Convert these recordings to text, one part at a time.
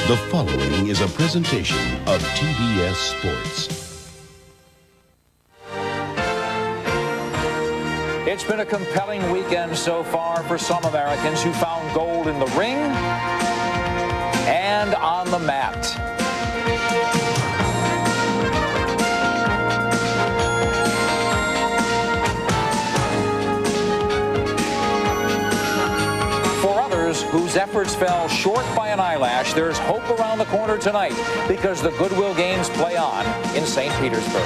The following is a presentation of TBS Sports. It's been a compelling weekend so far for some Americans who found gold in the ring and on the mat. Whose efforts fell short by an eyelash, there's hope around the corner tonight because the Goodwill Games play on in St. Petersburg.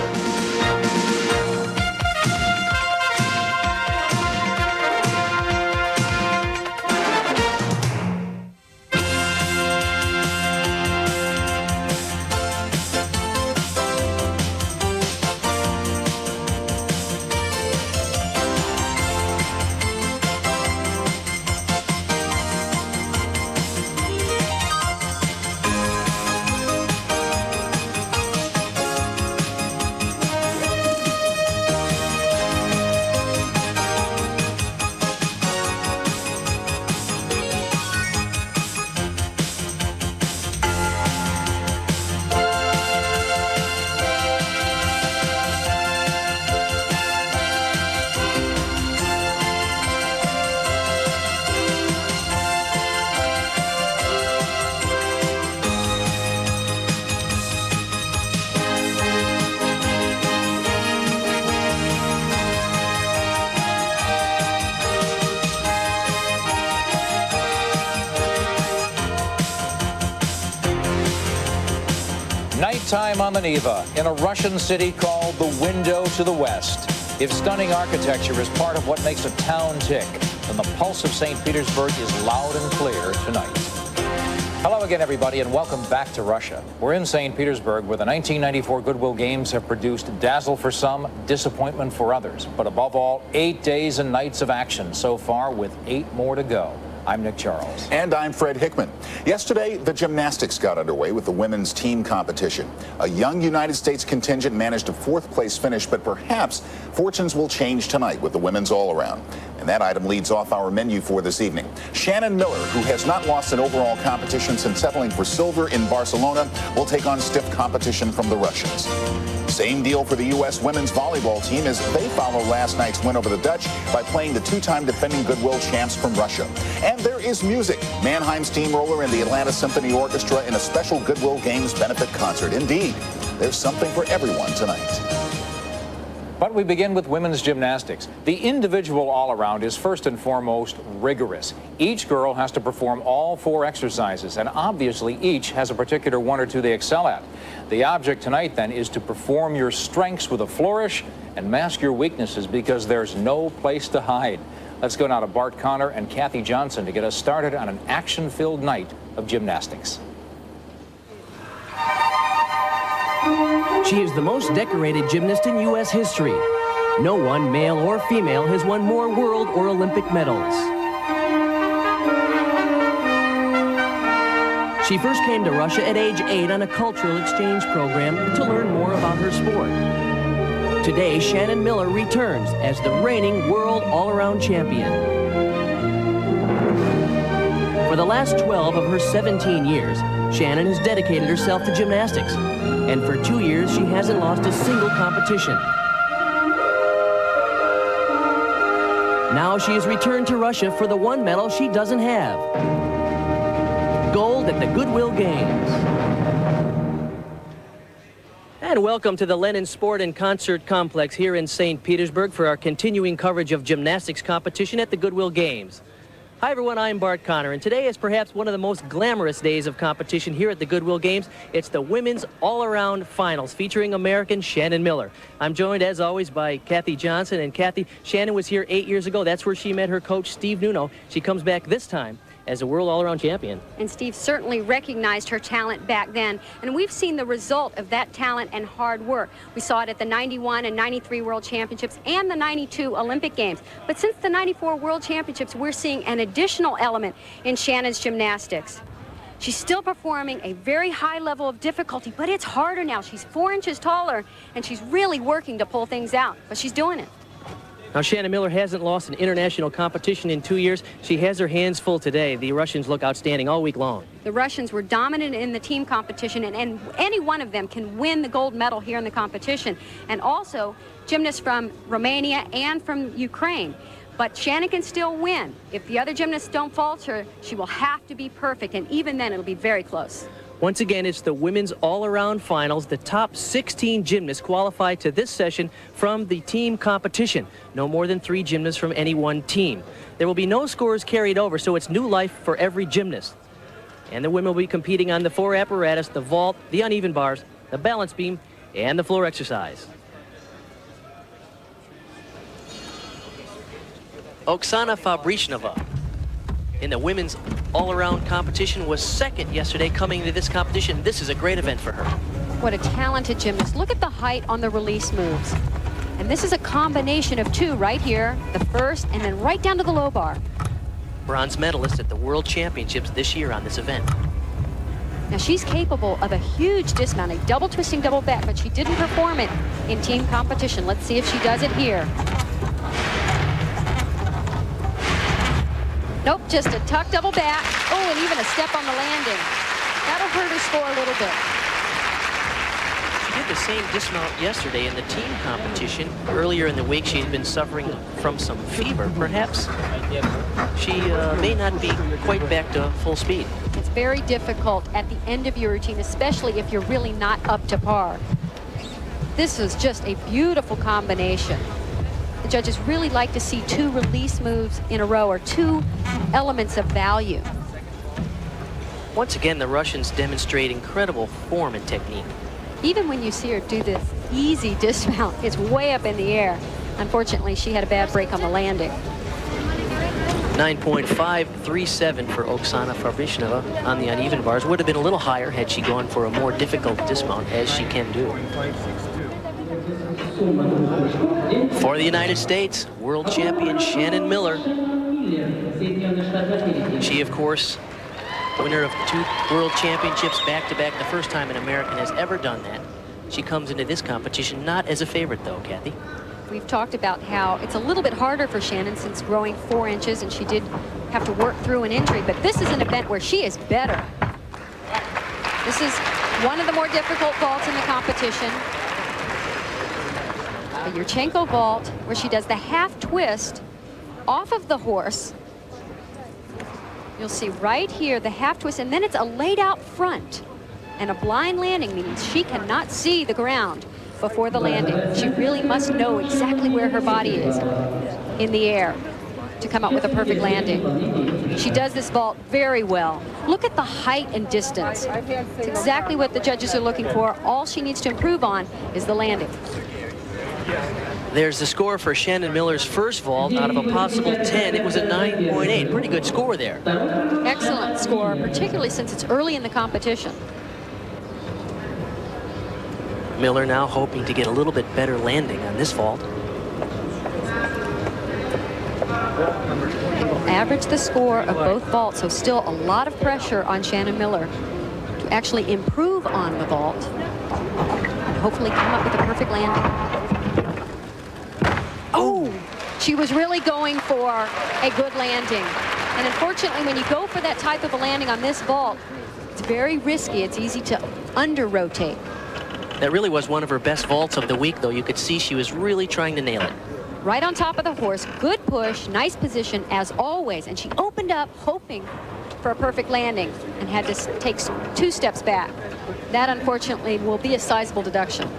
Nighttime on the Neva in a Russian city called the Window to the West. If stunning architecture is part of what makes a town tick, then the pulse of St. Petersburg is loud and clear tonight. Hello again, everybody, and welcome back to Russia. We're in St. Petersburg, where the 1994 Goodwill Games have produced dazzle for some, disappointment for others. But above all, 8 days and nights of action so far, with 8 more to go. I'm Nick Charles. And I'm Fred Hickman. Yesterday, the gymnastics got underway with the women's team competition. A young United States contingent managed a 4th place finish, but perhaps fortunes will change tonight with the women's all-around. And that item leads off our menu for this evening. Shannon Miller, who has not lost an overall competition since settling for silver in Barcelona, will take on stiff competition from the Russians. Same deal for the U.S. women's volleyball team as they follow last night's win over the Dutch by playing the 2-time defending Goodwill champs from Russia. And there is music. Mannheim Steamroller and the Atlanta Symphony Orchestra in a special Goodwill Games benefit concert. Indeed, there's something for everyone tonight. But we begin with women's gymnastics. The individual all-around is first and foremost rigorous. Each girl has to perform all 4 exercises, and obviously each has a particular 1 or 2 they excel at. The object tonight, then, is to perform your strengths with a flourish and mask your weaknesses, because there's no place to hide. Let's go now to Bart Connor and Kathy Johnson to get us started on an action-filled night of gymnastics. She is the most decorated gymnast in U.S. history. No one, male or female, has won more world or Olympic medals. She first came to Russia at age 8 on a cultural exchange program to learn more about her sport. Today, Shannon Miller returns as the reigning world all-around champion. For the last 12 of her 17 years, Shannon has dedicated herself to gymnastics. And for 2 years, she hasn't lost a single competition. Now she has returned to Russia for the 1 medal she doesn't have. Gold at the Goodwill Games. And welcome to the Lenin Sport and Concert Complex here in St. Petersburg for our continuing coverage of gymnastics competition at the Goodwill Games. Hi everyone, I'm Bart Connor, and today is perhaps one of the most glamorous days of competition here at the Goodwill Games. It's the women's all-around finals featuring American Shannon Miller. I'm joined as always by Kathy Johnson, and Kathy, Shannon was here 8 years ago. That's where she met her coach, Steve Nuno. She comes back this time as a world all-around champion. And Steve certainly recognized her talent back then, and we've seen the result of that talent and hard work. We saw it at the 91 and 93 World Championships and the 92 Olympic Games. But since the 94 World Championships, we're seeing an additional element in Shannon's gymnastics. She's still performing a very high level of difficulty, but it's harder now. She's 4 inches taller, and she's really working to pull things out, but she's doing it. Now, Shannon Miller hasn't lost an international competition in 2 years. She has her hands full today. The Russians look outstanding all week long. The Russians were dominant in the team competition, and any one of them can win the gold medal here in the competition. And also, gymnasts from Romania and from Ukraine. But Shannon can still win. If the other gymnasts don't falter, she will have to be perfect, and even then it'll be very close. Once again, it's the women's all-around finals. The top 16 gymnasts qualify to this session from the team competition. No more than 3 gymnasts from any one team. There will be no scores carried over, so it's new life for every gymnast. And the women will be competing on the 4 apparatus, the vault, the uneven bars, the balance beam, and the floor exercise. Oksana Fabrichnova in the women's all-around competition was second yesterday coming to this competition. This is a great event for her. What a talented gymnast. Look at the height on the release moves. And this is a combination of 2 right here, the first, and then right down to the low bar. Bronze medalist at the World Championships this year on this event. Now she's capable of a huge dismount, a double twisting double back, but she didn't perform it in team competition. Let's see if she does it here. Nope, just a tuck double back. Oh, and even a step on the landing. That'll hurt her score a little bit. She did the same dismount yesterday in the team competition. Earlier in the week, she had been suffering from some fever. Perhaps she may not be quite back to full speed. It's very difficult at the end of your routine, especially if you're really not up to par. This is just a beautiful combination. The judges really like to see 2 release moves in a row, or 2 elements of value. Once again, the Russians demonstrate incredible form and technique. Even when you see her do this easy dismount, it's way up in the air. Unfortunately, she had a bad break on the landing. 9.537 for Oksana Fabrichnova on the uneven bars. Would have been a little higher had she gone for a more difficult dismount, as she can do. For the United States, world champion Shannon Miller. She, of course, winner of 2 world championships back-to-back, the first time an American has ever done that. She comes into this competition not as a favorite, though, Kathy. We've talked about how it's a little bit harder for Shannon since growing 4 inches, and she did have to work through an injury, but this is an event where she is better. This is one of the more difficult vaults in the competition. The Yurchenko vault, where she does the half twist off of the horse. You'll see right here the half twist, and then it's a laid out front. And a blind landing means she cannot see the ground before the landing. She really must know exactly where her body is in the air to come up with a perfect landing. She does this vault very well. Look at the height and distance. It's exactly what the judges are looking for. All she needs to improve on is the landing. There's the score for Shannon Miller's first vault out of a possible 10. It was a 9.8. Pretty good score there. Excellent score, particularly since it's early in the competition. Miller now hoping to get a little bit better landing on this vault. They will average the score of both vaults, so still a lot of pressure on Shannon Miller to actually improve on the vault and hopefully come up with a perfect landing. Oh, she was really going for a good landing. And unfortunately, when you go for that type of a landing on this vault, it's very risky. It's easy to under-rotate. That really was one of her best vaults of the week, though. You could see she was really trying to nail it. Right on top of the horse, good push, nice position as always. And she opened up hoping for a perfect landing and had to take 2 steps back. That, unfortunately, will be a sizable deduction.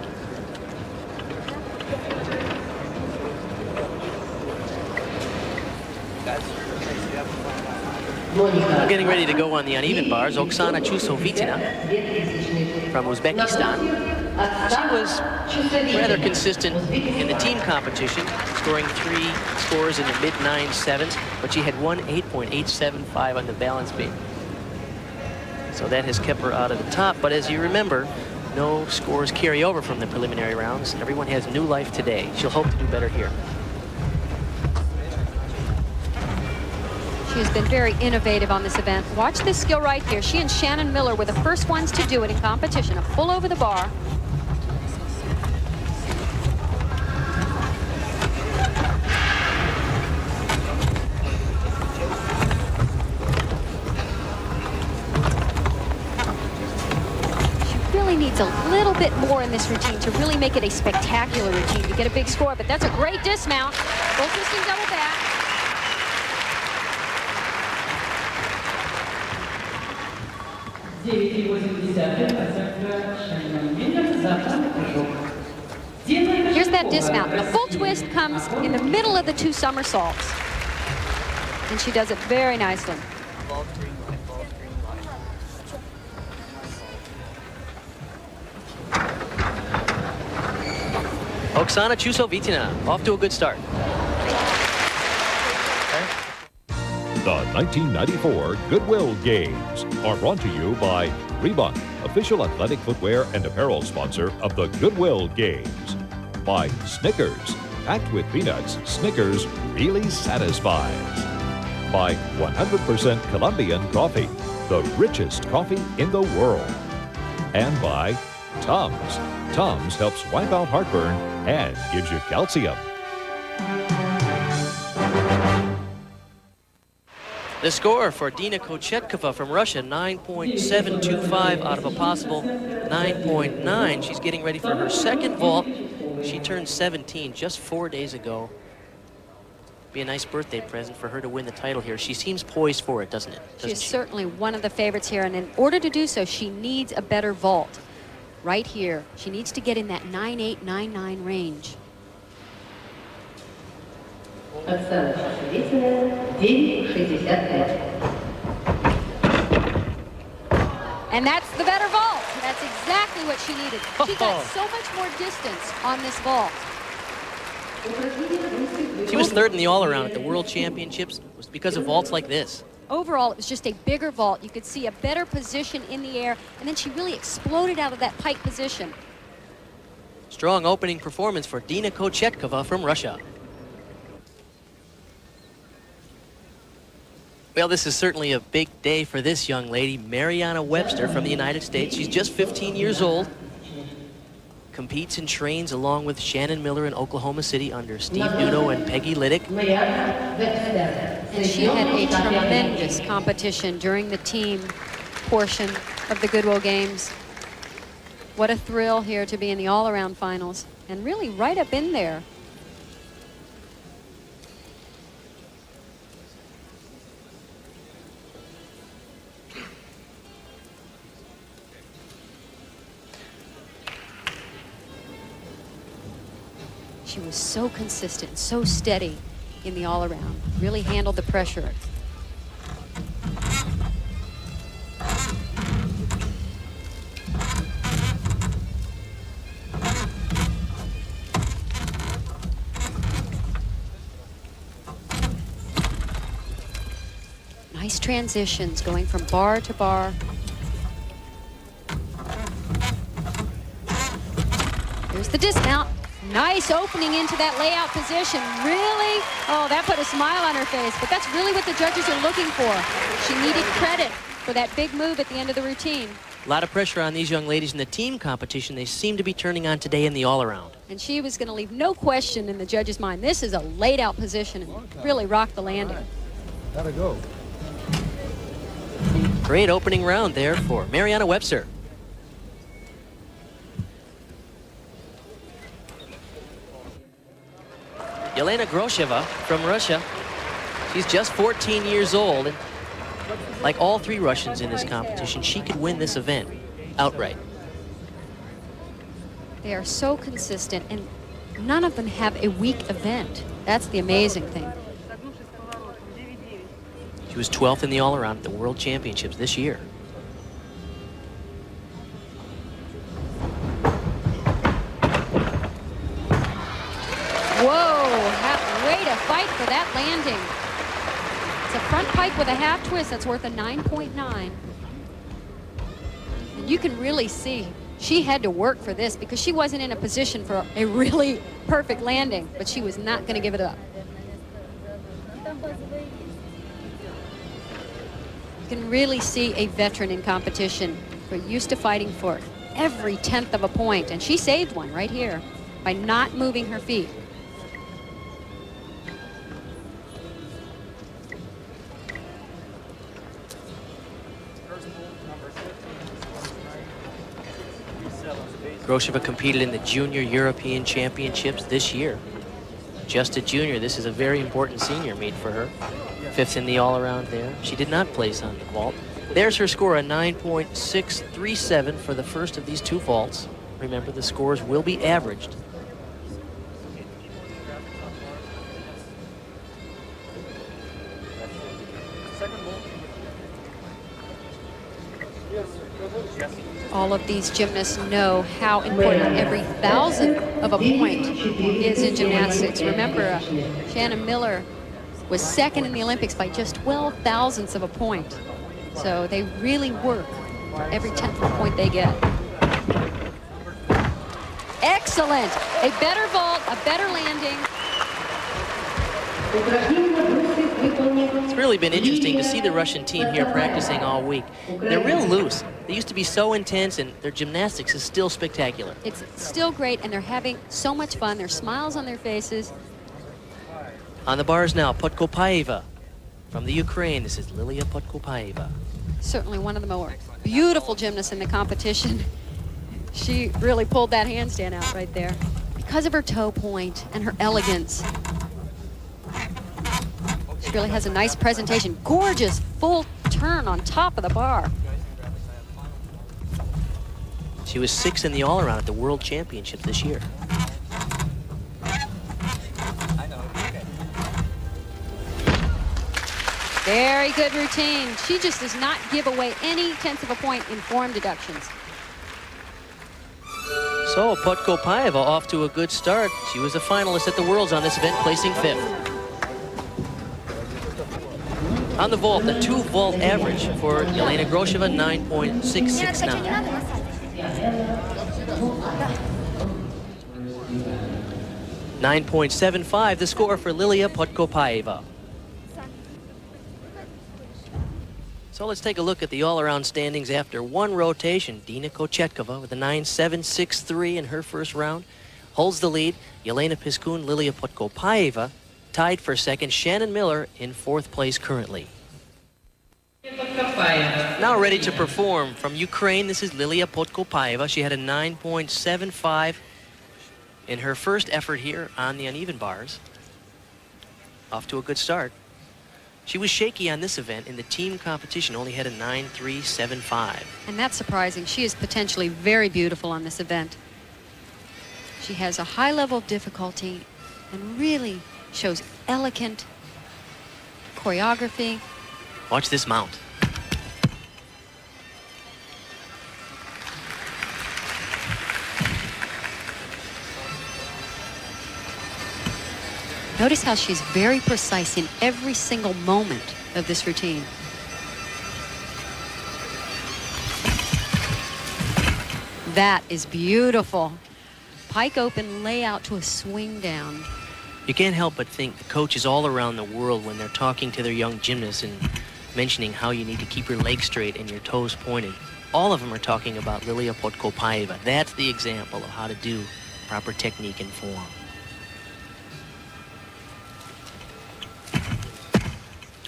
Getting ready to go on the uneven bars, Oksana Chusovitina from Uzbekistan. She was rather consistent in the team competition, scoring 3 scores in the mid-9.7s, but she had won 8.875 on the balance beam. So that has kept her out of the top, but as you remember, no scores carry over from the preliminary rounds. Everyone has new life today. She'll hope to do better here. She has been very innovative on this event. Watch this skill right here. She and Shannon Miller were the first ones to do it in competition, a full over the bar. a little bit more in this routine to really make it a spectacular routine to get a big score, but that's a great dismount. Full twisting double back. Here's that dismount. A full twist comes in the middle of the two somersaults. And she does it very nicely. Oksana Chusovitina off to a good start. The 1994 Goodwill Games are brought to you by Reebok, official athletic footwear and apparel sponsor of the Goodwill Games. By Snickers, packed with peanuts, Snickers really satisfies. By 100% Colombian coffee, the richest coffee in the world. And by Tums. Tums helps wipe out heartburn and gives you calcium. The score for Dina Kochetkova from Russia, 9.725 out of a possible 9.9. She's getting ready for her second vault. She turned 17 just 4 days ago. Be a nice birthday present for her to win the title here. She seems poised for it, doesn't it? She's certainly one of the favorites here, and in order to do so, she needs a better vault. Right here, she needs to get in that 9.8, 9.9 range. And that's the better vault. That's exactly what she needed. She got so much more distance on this vault. She was third in the all-around at the World Championships. It was because of vaults like this. Overall, it was just a bigger vault. You could see a better position in the air, and then she really exploded out of that pike position. Strong opening performance for Dina Kochetkova from Russia. Well, this is certainly a big day for this young lady, Mariana Webster from the United States. She's just 15 years old. Competes and trains along with Shannon Miller in Oklahoma City under Steve Nuno and Peggy Liddick. And she had a tremendous competition during the team portion of the Goodwill Games. What a thrill here to be in the all-around finals, and really right up in there. She was so consistent, so steady in the all-around. Really handled the pressure. Nice transitions going from bar to bar. Here's the dismount. Nice opening into that layout position. Really, oh, that put a smile on her face, but that's really what the judges are looking for. She needed credit for that big move at the end of the routine. A lot of pressure on these young ladies in the team competition. They seem to be turning on today in the all-around. And she was going to leave no question in the judge's mind. This is a laid-out position and really rocked the landing. Gotta go. Great opening round there for Mariana Webster. Yelena Grosheva from Russia. She's just 14 years old, and like all three Russians in this competition, she could win this event outright. They are so consistent, and none of them have a weak event. That's the amazing thing. She was 12th in the all-around at the World Championships this year. Whoa, way to fight for that landing. It's a front pike with a half twist that's worth a 9.9. And you can really see she had to work for this because she wasn't in a position for a really perfect landing, but she was not going to give it up. You can really see a veteran in competition who are used to fighting for every 10th of a point, and she saved one right here by not moving her feet. Grosheva competed in the Junior European Championships this year. Just a junior, this is a very important senior meet for her. 5th in the all-around there. She did not place on the vault. There's her score, a 9.637 for the first of these 2 vaults. Remember, the scores will be averaged. All of these gymnasts know how important every 1,000th of a point is in gymnastics. Remember, Shannon Miller was 2nd in the Olympics by just 12 thousandths of a point. So they really work for every 10th of a point they get. Excellent. A better vault, a better landing. It's really been interesting to see the Russian team here practicing all week. They're real loose. They used to be so intense, and their gymnastics is still spectacular. It's still great, and they're having so much fun. There's smiles on their faces. On the bars now, Podkopaeva from the Ukraine. This is Lilia Podkopaeva. Certainly one of the more beautiful gymnasts in the competition. She really pulled that handstand out right there because of her toe point and her elegance. She really has a nice presentation. Gorgeous full turn on top of the bar. She was 6th in the all-around at the World Championships this year. Very good routine. She just does not give away any 10th of a point in form deductions. So Podkopaeva off to a good start. She was a finalist at the Worlds on this event, placing 5th. On the vault, the 2 vault average for Yelena Grosheva, 9.669. 9.75, the score for Lilia Podkopaeva. So let's take a look at the all-around standings after 1 rotation. Dina Kochetkova with a 9.763 in her first round holds the lead. Yelena Piskun, Lilia Podkopaeva tied for 2nd. Shannon Miller in 4th place currently. Now ready to perform from Ukraine, this is Lilia Podkopaeva. She had a 9.75 in her first effort here on the uneven bars. Off to a good start. She was shaky on this event. In the team competition, only had a 9.375. And that's surprising. She is potentially very beautiful on this event. She has a high level of difficulty and really shows elegant choreography. Watch this mount. Notice how she's very precise in every single moment of this routine. That is beautiful. Pike open layout to a swing down. You can't help but think the coaches all around the world, when they're talking to their young gymnasts and mentioning how you need to keep your legs straight and your toes pointed, all of them are talking about Lilia Podkopaeva. That's the example of how to do proper technique and form.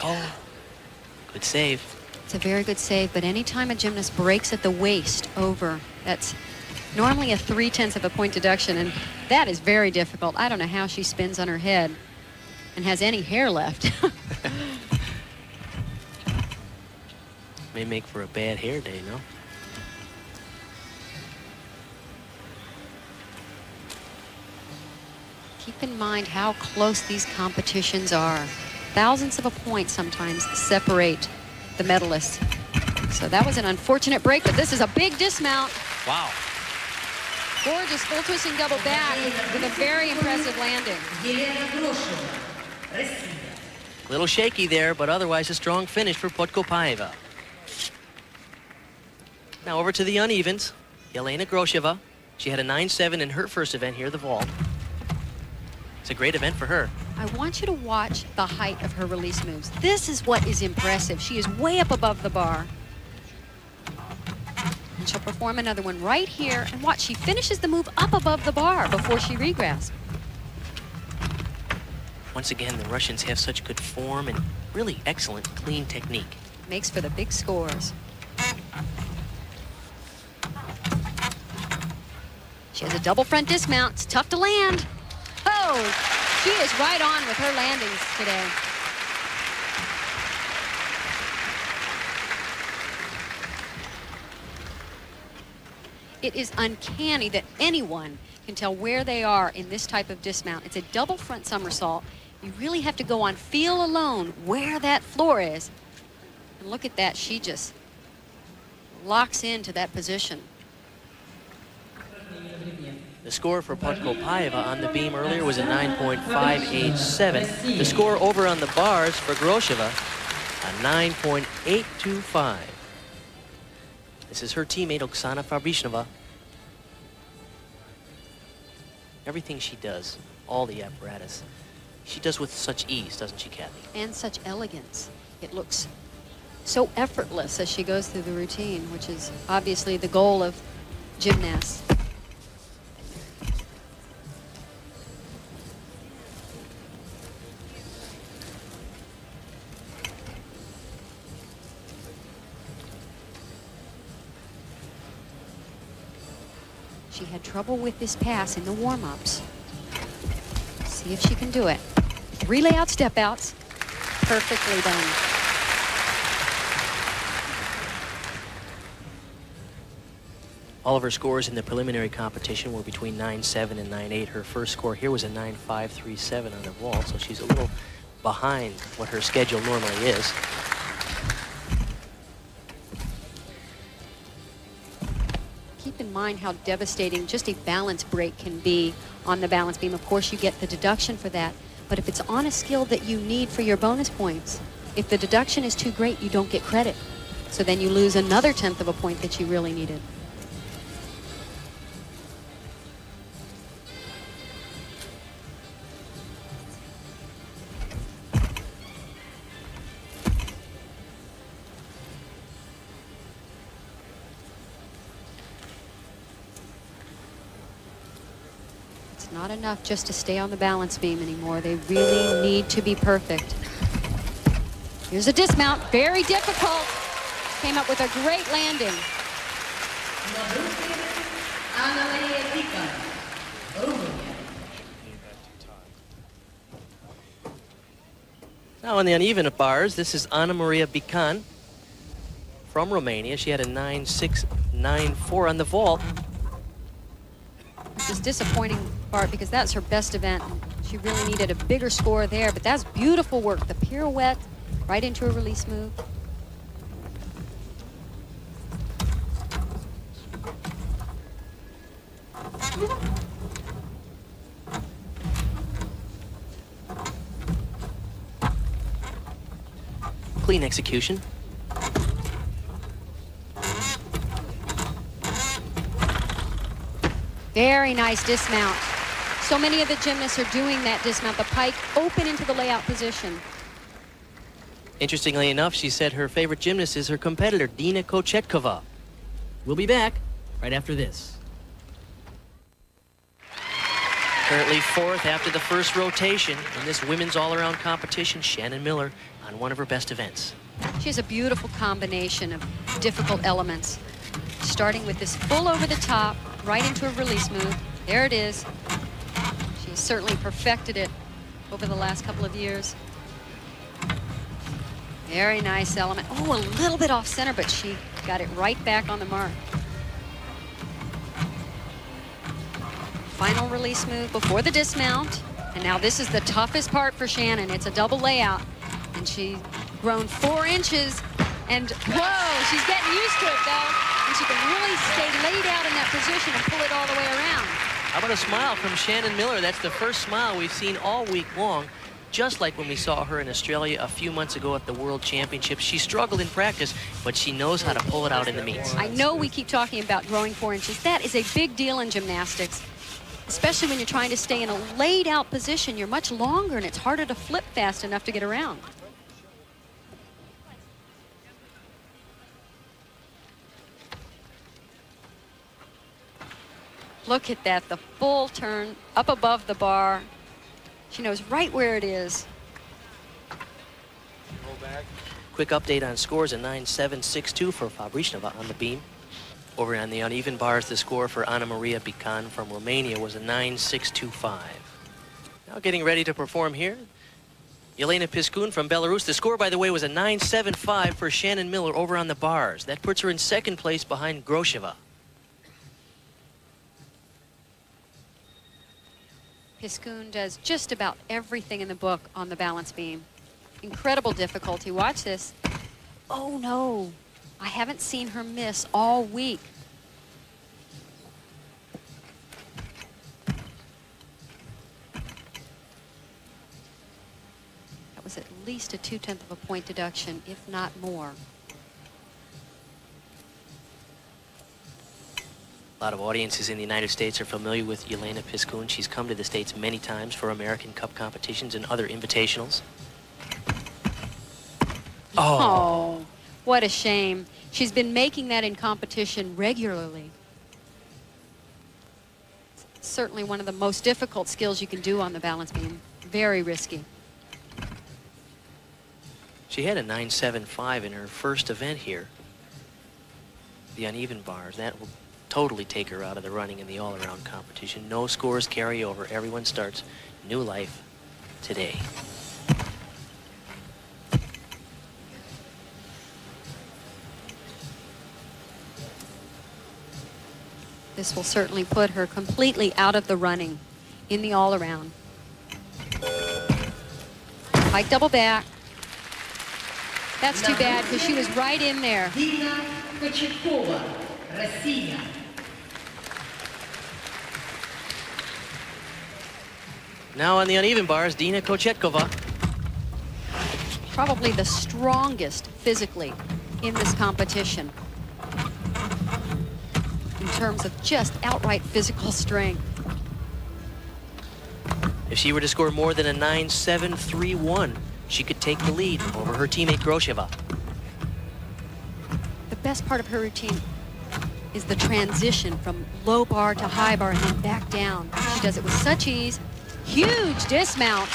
Oh, good save. It's a very good save, but anytime a gymnast breaks at the waist over, that's normally a 3/10 of a point deduction, and that is very difficult. I don't know how she spins on her head and has any hair left. May make for a bad hair day, no? Keep in mind how close these competitions are. Thousandths of a point sometimes separate the medalists. So that was an unfortunate break, but this is a big dismount. Wow. Gorgeous full twisting double back with a very impressive landing. A little shaky there, but otherwise a strong finish for Podkopaeva. Now over to the unevens. Yelena Grosheva. She had a 9.7 in her first event here, the vault. It's a great event for her. I want you to watch the height of her release moves. This is what is impressive. She is way up above the bar. And she'll perform another one right here. And watch, she finishes the move up above the bar before she regrasps. Once again, the Russians have such good form and really excellent, clean technique. Makes for the big scores. She has a double front dismount. It's tough to land. Oh, she is right on with her landings today. It is uncanny that anyone can tell where they are in this type of dismount. It's a double front somersault. You really have to go on feel alone where that floor is. And look at that, she just locks into that position. The score for Podkopayeva on the beam earlier was a 9.587. The score over on the bars for Grosheva, a 9.825. This is her teammate, Oksana Fabrichnova. Everything she does, all the apparatus, she does with such ease, doesn't she, Kathy? And such elegance. It looks so effortless as she goes through the routine, which is obviously the goal of gymnasts. She had trouble with this pass in the warm-ups. See if she can do it. 3 layout step outs. Perfectly done. All of her scores in the preliminary competition were between 9.7 and 9.8. Her first score here was a 9.537 on the vault, so she's a little behind what her schedule normally is. Keep in mind how devastating just a balance break can be on the balance beam. Of course, you get the deduction for that, but if it's on a skill that you need for your bonus points, if the deduction is too great, you don't get credit. So then you lose another 1/10 of a point that you really needed. Not enough just to stay on the balance beam anymore. They really need to be perfect. Here's a dismount, very difficult. Came up with a great landing. Now on the uneven bars, this is Ana Maria Bican from Romania. She had a 9.694 on the vault. This is disappointing part because that's her best event. She really needed a bigger score there, but that's beautiful work. The pirouette right into a release move. Clean execution. Very nice dismount. So many of the gymnasts are doing that dismount. The pike open into the layout position. Interestingly enough, she said her favorite gymnast is her competitor, Dina Kochetkova. We'll be back right after this. Currently 4th after the first rotation in this women's all-around competition, Shannon Miller on one of her best events. She has a beautiful combination of difficult elements. Starting with this full over the top, right into a release move. There it is. She's certainly perfected it over the last couple of years. Very nice element. Oh, a little bit off center, but she got it right back on the mark. Final release move before the dismount. And now this is the toughest part for Shannon. It's a double layout. And she's grown 4 inches. And whoa, she's getting used to it though. And she can really stay laid out in that position and pull it all the way around. How about a smile from Shannon Miller? That's the first smile we've seen all week long, just like when we saw her in Australia a few months ago at the World Championships. She struggled in practice, but she knows how to pull it out in the meets. I know we keep talking about growing 4 inches. That is a big deal in gymnastics, especially when you're trying to stay in a laid out position. You're much longer and it's harder to flip fast enough to get around. Look at that, the full turn up above the bar. She knows right where it is. Quick update on scores, a 9.762 for Fabrichnova on the beam. Over on the uneven bars, the score for Ana Maria Bican from Romania was a 9.625. Now getting ready to perform here, Yelena Piscun from Belarus. The score, by the way, was a 9.75 for Shannon Miller over on the bars. That puts her in second place behind Grosheva. Piscun does just about everything in the book on the balance beam. Incredible difficulty. Watch this. Oh, no. I haven't seen her miss all week. That was at least a 0.2 of a point deduction, if not more. A lot of audiences in the United States are familiar with Yelena Piscun. She's come to the States many times for American Cup competitions and other invitationals. Oh, what a shame. She's been making that in competition regularly. It's certainly one of the most difficult skills you can do on the balance beam. Very risky. She had a 9.75 in her first event here. The uneven bars, that will totally take her out of the running in the all-around competition. No scores carry over. Everyone starts new life today. This will certainly put her completely out of the running in the all-around. Pike double back. That's too bad because she was right in there. Now on the uneven bars, Dina Kochetkova. Probably the strongest physically in this competition in terms of just outright physical strength. If she were to score more than a 9.731, she could take the lead over her teammate Grosheva. The best part of her routine is the transition from low bar to high bar and then back down. She does it with such ease. Huge dismount,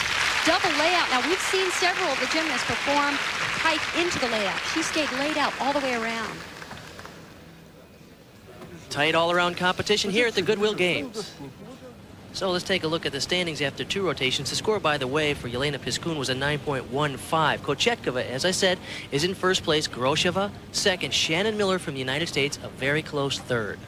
double layout. Now we've seen several of the gymnasts perform pike into the layout. She stayed laid out all the way around. Tight all-around competition here at the Goodwill Games. So let's take a look at the standings after two rotations. The score, by the way, for Yelena Piscun was a 9.15. Kochetkova, as I said, is in first place. Grosheva, second. Shannon Miller from the United States, a very close third.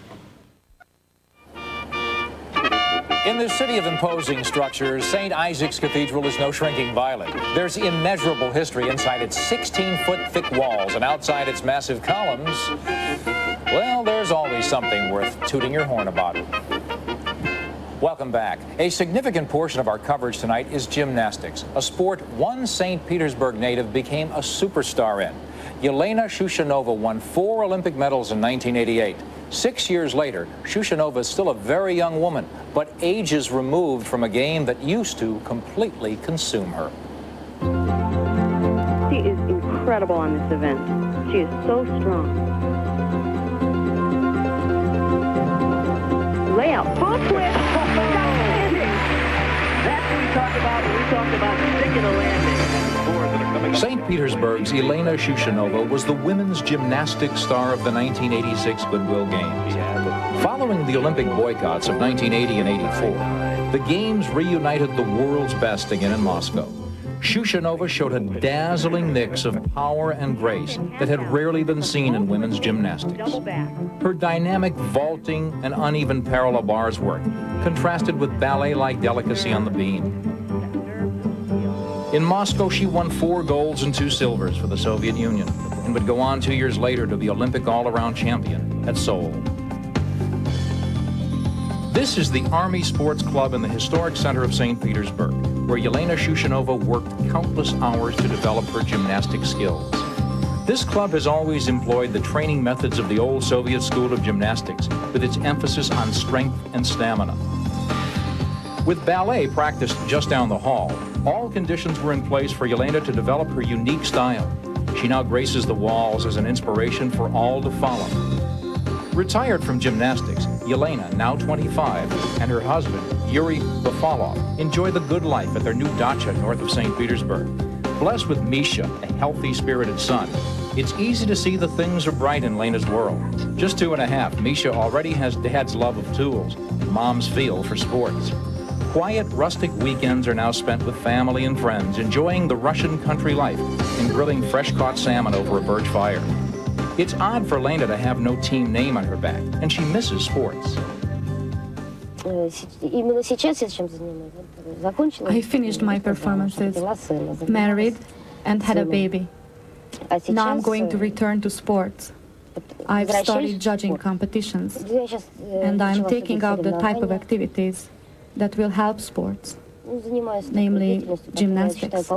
In this city of imposing structures, St. Isaac's Cathedral is no shrinking violet. There's immeasurable history inside its 16-foot thick walls, and outside its massive columns, well, there's always something worth tooting your horn about. Welcome back. A significant portion of our coverage tonight is gymnastics, a sport one St. Petersburg native became a superstar in. Yelena Shushunova won 4 Olympic medals in 1988. 6 years later, Shushunova is still a very young woman, but ages removed from a game that used to completely consume her. She is incredible on this event. She is so strong. Layout, full twist. That's what we talk about when we talk about sticking a landing. St. Petersburg's Yelena Shushunova was the women's gymnastics star of the 1986 Goodwill Games. Following the Olympic boycotts of 1980 and 84, the Games reunited the world's best again in Moscow. Shushunova showed a dazzling mix of power and grace that had rarely been seen in women's gymnastics. Her dynamic vaulting and uneven parallel bars work contrasted with ballet-like delicacy on the beam. In Moscow, she won 4 golds and 2 silvers for the Soviet Union and would go on 2 years later to be Olympic all-around champion at Seoul. This is the Army Sports Club in the historic center of St. Petersburg, where Yelena Shushunova worked countless hours to develop her gymnastic skills. This club has always employed the training methods of the old Soviet school of gymnastics, with its emphasis on strength and stamina. With ballet practiced just down the hall, all conditions were in place for Yelena to develop her unique style. She now graces the walls as an inspiration for all to follow. Retired from gymnastics, Yelena, now 25, and her husband, Yuri Bafalov, enjoy the good life at their new dacha north of St. Petersburg. Blessed with Misha, a healthy, spirited son, It's easy to see the things are bright in Lena's world. Just 2.5, Misha already has Dad's love of tools and Mom's feel for sports. Quiet, rustic weekends are now spent with family and friends, enjoying the Russian country life and grilling fresh-caught salmon over a birch fire. It's odd for Lena to have no team name on her back, and she misses sports. I finished my performances, married, and had a baby. Now I'm going to return to sports. I've started judging competitions, and I'm taking up the type of activities that will help sports, namely gymnastics.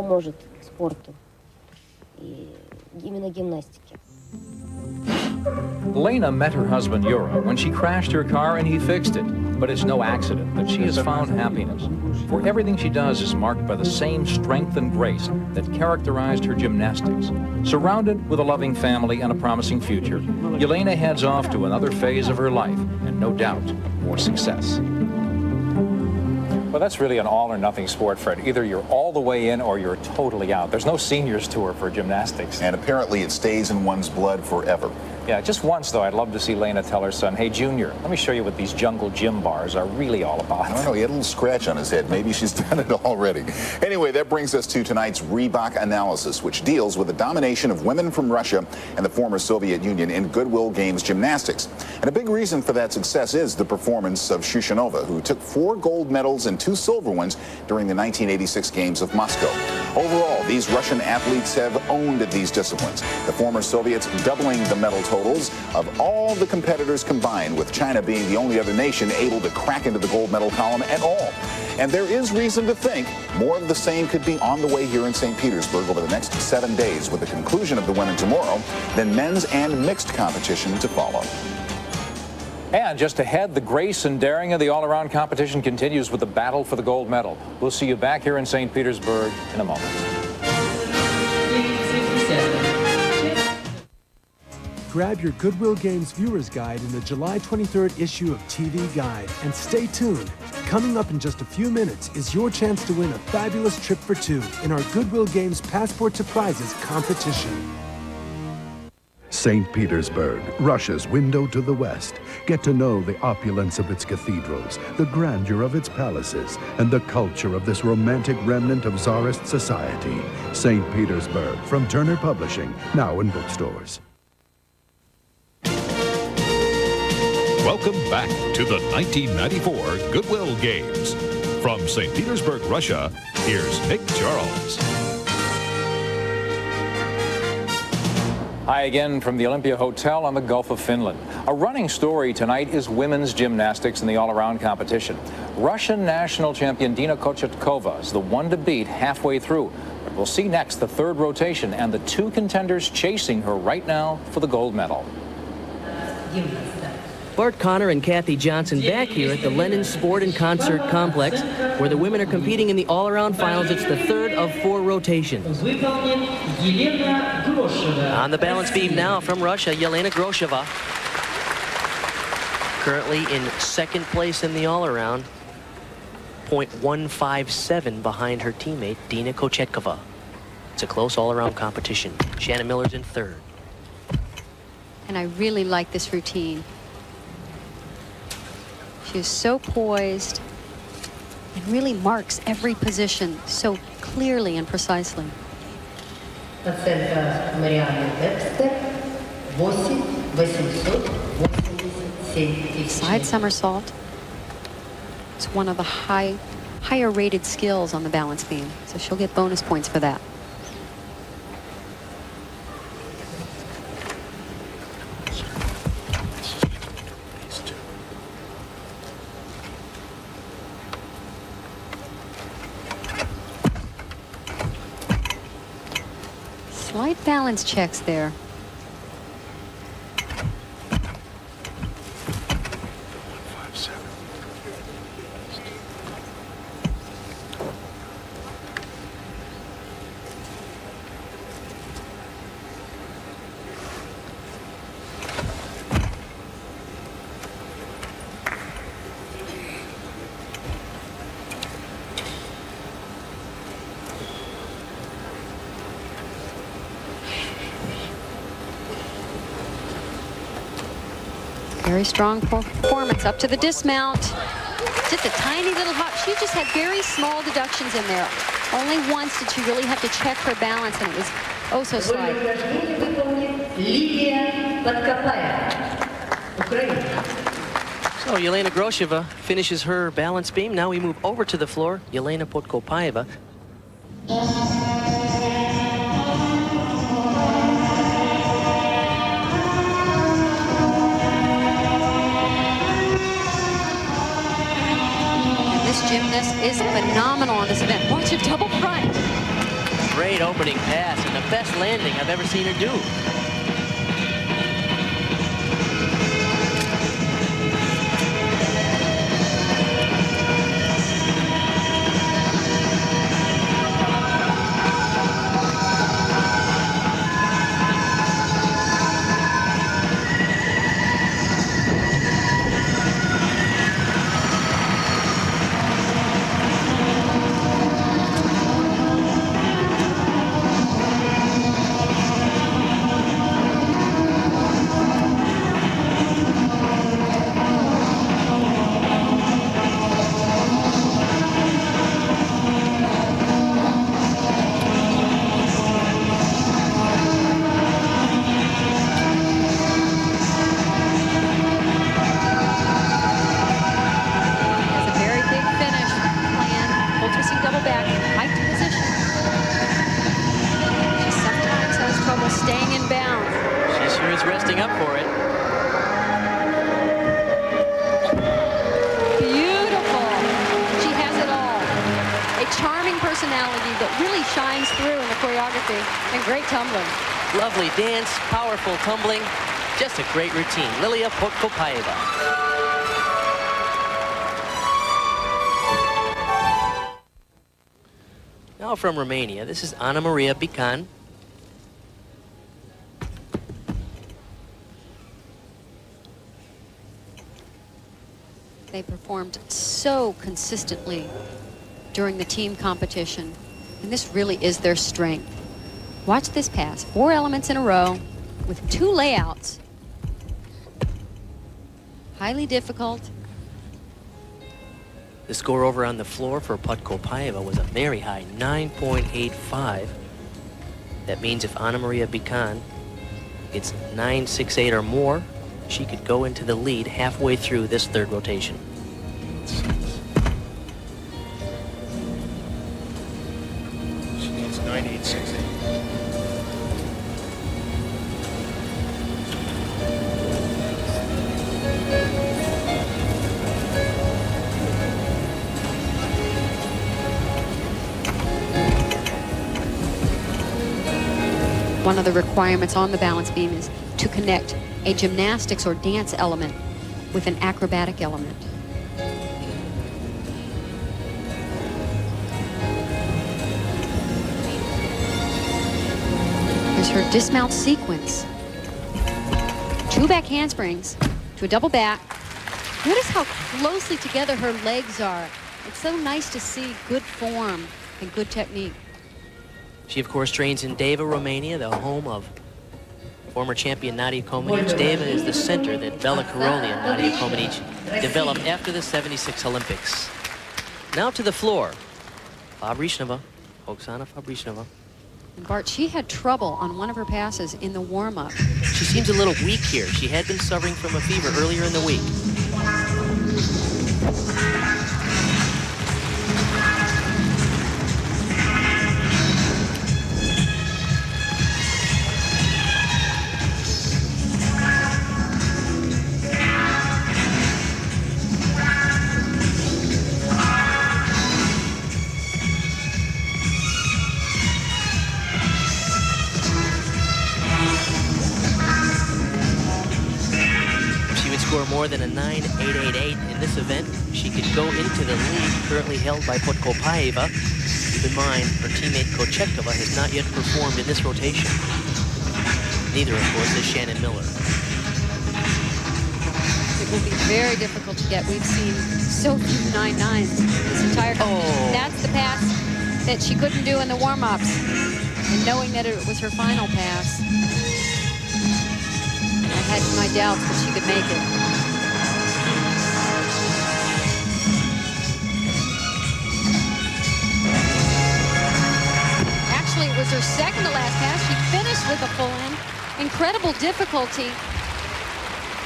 Lena met her husband Yura when she crashed her car and he fixed it. But it's no accident that she has found happiness. For everything she does is marked by the same strength and grace that characterized her gymnastics. Surrounded with a loving family and a promising future, Yelena heads off to another phase of her life and no doubt more success. Well, that's really an all-or-nothing sport, Fred. Either you're all the way in or you're totally out. There's no seniors tour for gymnastics. And apparently it stays in one's blood forever. Yeah, just once, though, I'd love to see Lena tell her son, hey, Junior, let me show you what these jungle gym bars are really all about. I don't know, he had a little scratch on his head. Maybe she's done it already. Anyway, that brings us to tonight's Reebok analysis, which deals with the domination of women from Russia and the former Soviet Union in Goodwill Games gymnastics. And a big reason for that success is the performance of Shushunova, who took 4 gold medals and 2 silver ones during the 1986 Games of Moscow. Overall, these Russian athletes have owned these disciplines. The former Soviets doubling the medal totals of all the competitors combined, with China being the only other nation able to crack into the gold medal column at all. And there is reason to think more of the same could be on the way here in St. Petersburg over the next 7 days, with the conclusion of the women tomorrow, then men's and mixed competition to follow. And just ahead, the grace and daring of the all-around competition continues with the battle for the gold medal. We'll see you back here in St. Petersburg in a moment. Grab your Goodwill Games Viewer's Guide in the July 23rd issue of TV Guide. And stay tuned. Coming up in just a few minutes is your chance to win a fabulous trip for 2 in our Goodwill Games Passport to Prizes competition. St. Petersburg, Russia's window to the West. Get to know the opulence of its cathedrals, the grandeur of its palaces, and the culture of this romantic remnant of Tsarist society. St. Petersburg, from Turner Publishing, now in bookstores. Welcome back to the 1994 Goodwill Games. From St. Petersburg, Russia, here's Nick Charles. Hi again from the Olympia Hotel on the Gulf of Finland. A running story tonight is women's gymnastics in the all-around competition. Russian national champion Dina Kochetkova is the one to beat halfway through. But we'll see next the 3rd rotation and the 2 contenders chasing her right now for the gold medal. Bart Connor and Kathy Johnson back here at the Lenin Sport and Concert Complex, where the women are competing in the all-around finals. It's the 3rd of 4 rotations. On the balance beam now from Russia, Yelena Grosheva. Currently in 2nd place in the all-around, .157 behind her teammate, Dina Kochetkova. It's a close all-around competition. Shannon Miller's in 3rd. And I really like this routine. She is so poised and really marks every position so clearly and precisely. Side somersault. It's one of the higher rated skills on the balance beam, so she'll get bonus points for that. Slight balance checks there. Very strong performance up to the dismount. Just a tiny little hop. She just had very small deductions in there. Only once did she really have to check her balance, and it was oh so slight. So Yelena Grosheva finishes her balance beam. Now we move over to the floor. Yelena Podkopaeva. And this gymnast is phenomenal on this event. Watch her double front. Great opening pass and the best landing I've ever seen her do. Lovely dance, powerful tumbling, just a great routine. Lilia Podkopaeva. Now from Romania, this is Ana Maria Bican. They performed so consistently during the team competition, and this really is their strength. Watch this pass, 4 elements in a row with 2 layouts. Highly difficult. The score over on the floor for Podkopaeva was a very high 9.85. That means if Ana Maria Bican gets 9.68 or more, she could go into the lead halfway through this third rotation. She needs 9.868. One of the requirements on the balance beam is to connect a gymnastics or dance element with an acrobatic element. Here's her dismount sequence. 2 back handsprings to a double back. Notice how closely together her legs are. It's so nice to see good form and good technique. She, of course, trains in Deva, Romania, the home of former champion Nadia Comaneci. Deva is the center that Bela Karolyi and Nadia Comaneci developed after the '76 Olympics. Now to the floor. Fabrichnova, Oksana Fabrichnova. And Bart, she had trouble on one of her passes in the warm-up. She seems a little weak here. She had been suffering from a fever earlier in the week. More than a 9.888 in this event, she could go into the lead currently held by Podkopaeva. Keep in mind, her teammate Kochetkova has not yet performed in this rotation. Neither, of course, is Shannon Miller. It will be very difficult to get. We've seen so few 9.9s this entire competition. That's the pass that she couldn't do in the warm-ups. And knowing that it was her final pass, I had my doubts that she could make it. her second to last pass. She finished with a full end. Incredible difficulty.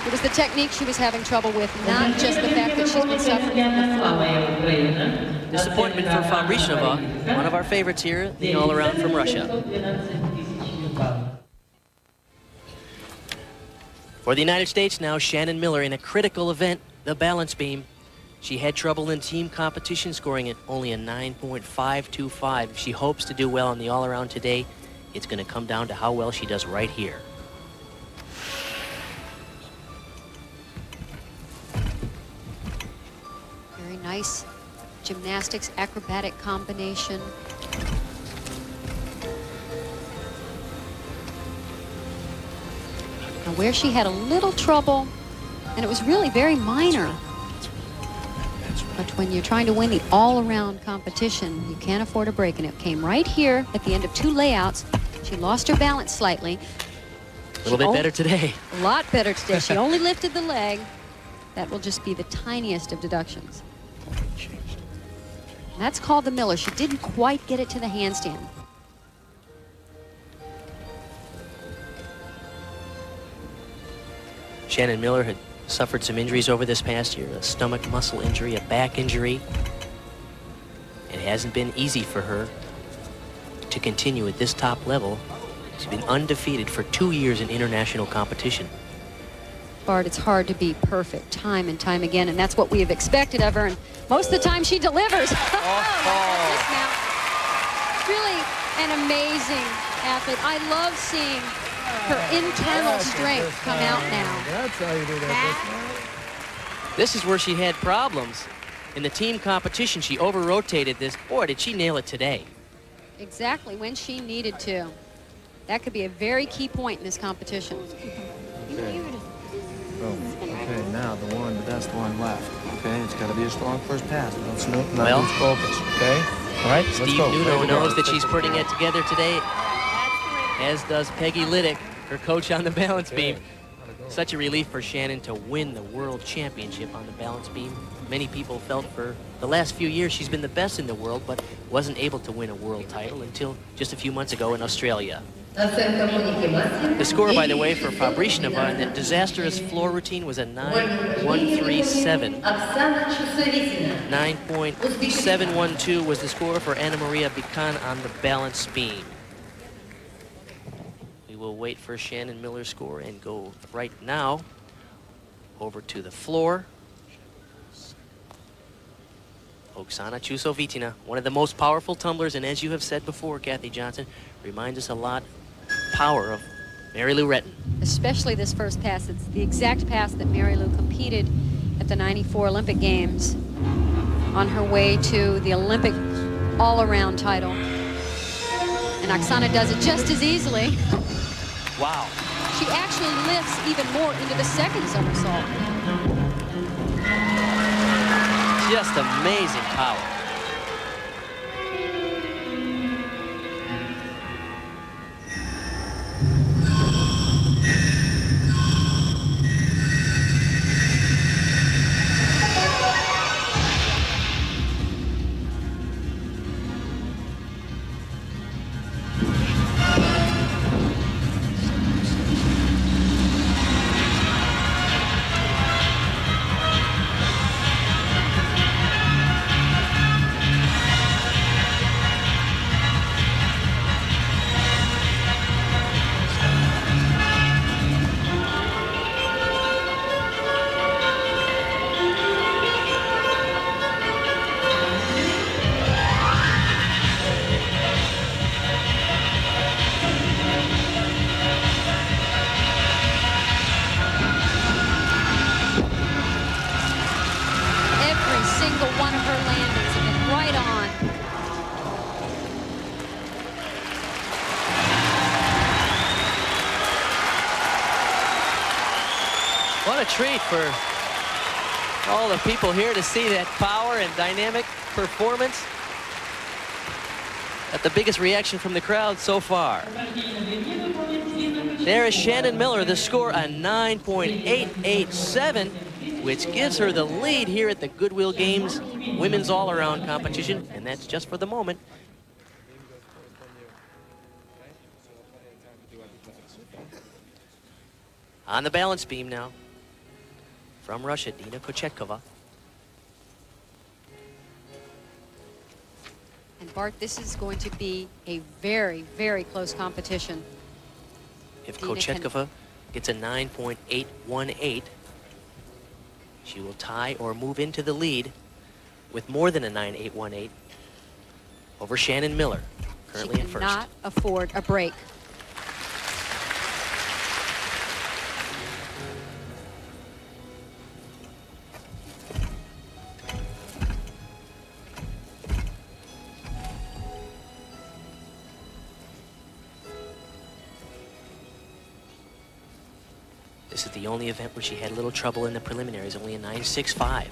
It was the technique she was having trouble with, not just the fact that she's been suffering from the flu. Disappointment for Shushunova, one of our favorites here, the all-around from Russia. For the United States now, Shannon Miller in a critical event, the balance beam. She had trouble in team competition, scoring at only a 9.525. If she hopes to do well in the all-around today, it's going to come down to how well she does right here. Very nice gymnastics acrobatic combination. Now where she had a little trouble, and it was really very minor. But when you're trying to win the all-around competition, you can't afford a break. And it came right here at the end of 2 layouts. She lost her balance slightly. A little bit better today. A lot better today. She only lifted the leg. That will just be the tiniest of deductions. And that's called the Miller. She didn't quite get it to the handstand. Shannon Miller had suffered some injuries over this past year, a stomach muscle injury, a back injury. It hasn't been easy for her to continue at this top level. She's been undefeated for 2 years in international competition. Bart, it's hard to be perfect time and time again, and that's what we have expected of her, and most of the time she delivers. Now, really an amazing athlete. I love seeing her internal strength come out now. That's how you do that. This is where she had problems. In the team competition, she over-rotated this. Boy, did she nail it today. Exactly when she needed to. That could be a very key point in this competition. Okay. Oh, okay, now the best one left. Okay, it's got to be a strong first pass. Don't lose focus, okay? All right, Steve Nuno knows that she's putting it together today, as does Peggy Liddick, her coach on the balance beam. Such a relief for Shannon to win the world championship on the balance beam. Many people felt for the last few years she's been the best in the world, but wasn't able to win a world title until just a few months ago in Australia. The score, by the way, for Shushunova in that disastrous floor routine was a 9.137. 9.712 was the score for Anna Maria Bican on the balance beam. We will wait for Shannon Miller's score and go right now over to the floor. Oksana Chusovitina, one of the most powerful tumblers, and as you have said before, Kathy Johnson, reminds us a lot power of Mary Lou Retton. Especially this first pass. It's the exact pass that Mary Lou competed at the '94 Olympic Games on her way to the Olympic all-around title. And Oksana does it just as easily. Wow. She actually lifts even more into the second somersault. Just amazing power. What a treat for all the people here to see that power and dynamic performance. Got the biggest reaction from the crowd so far. There is Shannon Miller, the score a 9.887, which gives her the lead here at the Goodwill Games women's all-around competition, and that's just for the moment. On the balance beam now. From Russia, Dina Kochetkova. And Bart, this is going to be a very, very close competition. If Kochetkova gets a 9.818, she will tie or move into the lead with more than a 9.818 over Shannon Miller, currently in first. She cannot afford a break. This is the only event where she had a little trouble in the preliminaries, only a 9.65.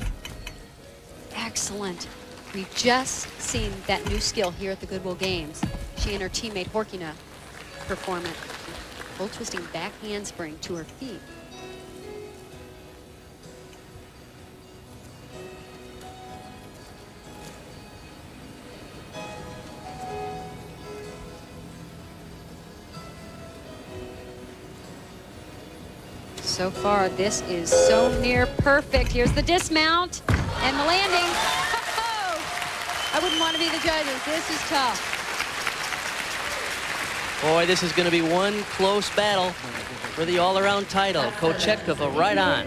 Excellent. We've just seen that new skill here at the Goodwill Games. She and her teammate Horkina perform it. Full twisting back handspring to her feet. So far, this is so near perfect. Here's the dismount and the landing. Oh, I wouldn't want to be the judges. This is tough. Boy, this is going to be one close battle for the all-around title. Kochetkova right on.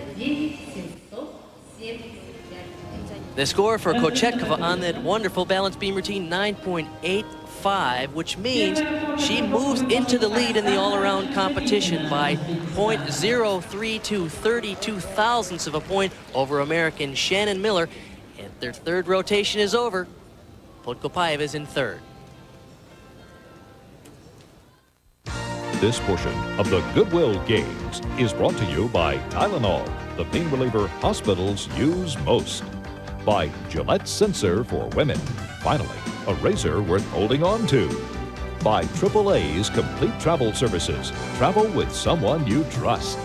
The score for Kochetkova on that wonderful balance beam routine, 9.85, which means she moves into the lead in the all-around competition by 0.032, 32 thousandths of a point over American Shannon Miller. And their third rotation is over. Podkopaeva is in third. This portion of the Goodwill Games is brought to you by Tylenol, the pain reliever hospitals use most. By Gillette Sensor for Women. Finally, a razor worth holding on to. By AAA's Complete Travel Services. Travel with someone you trust.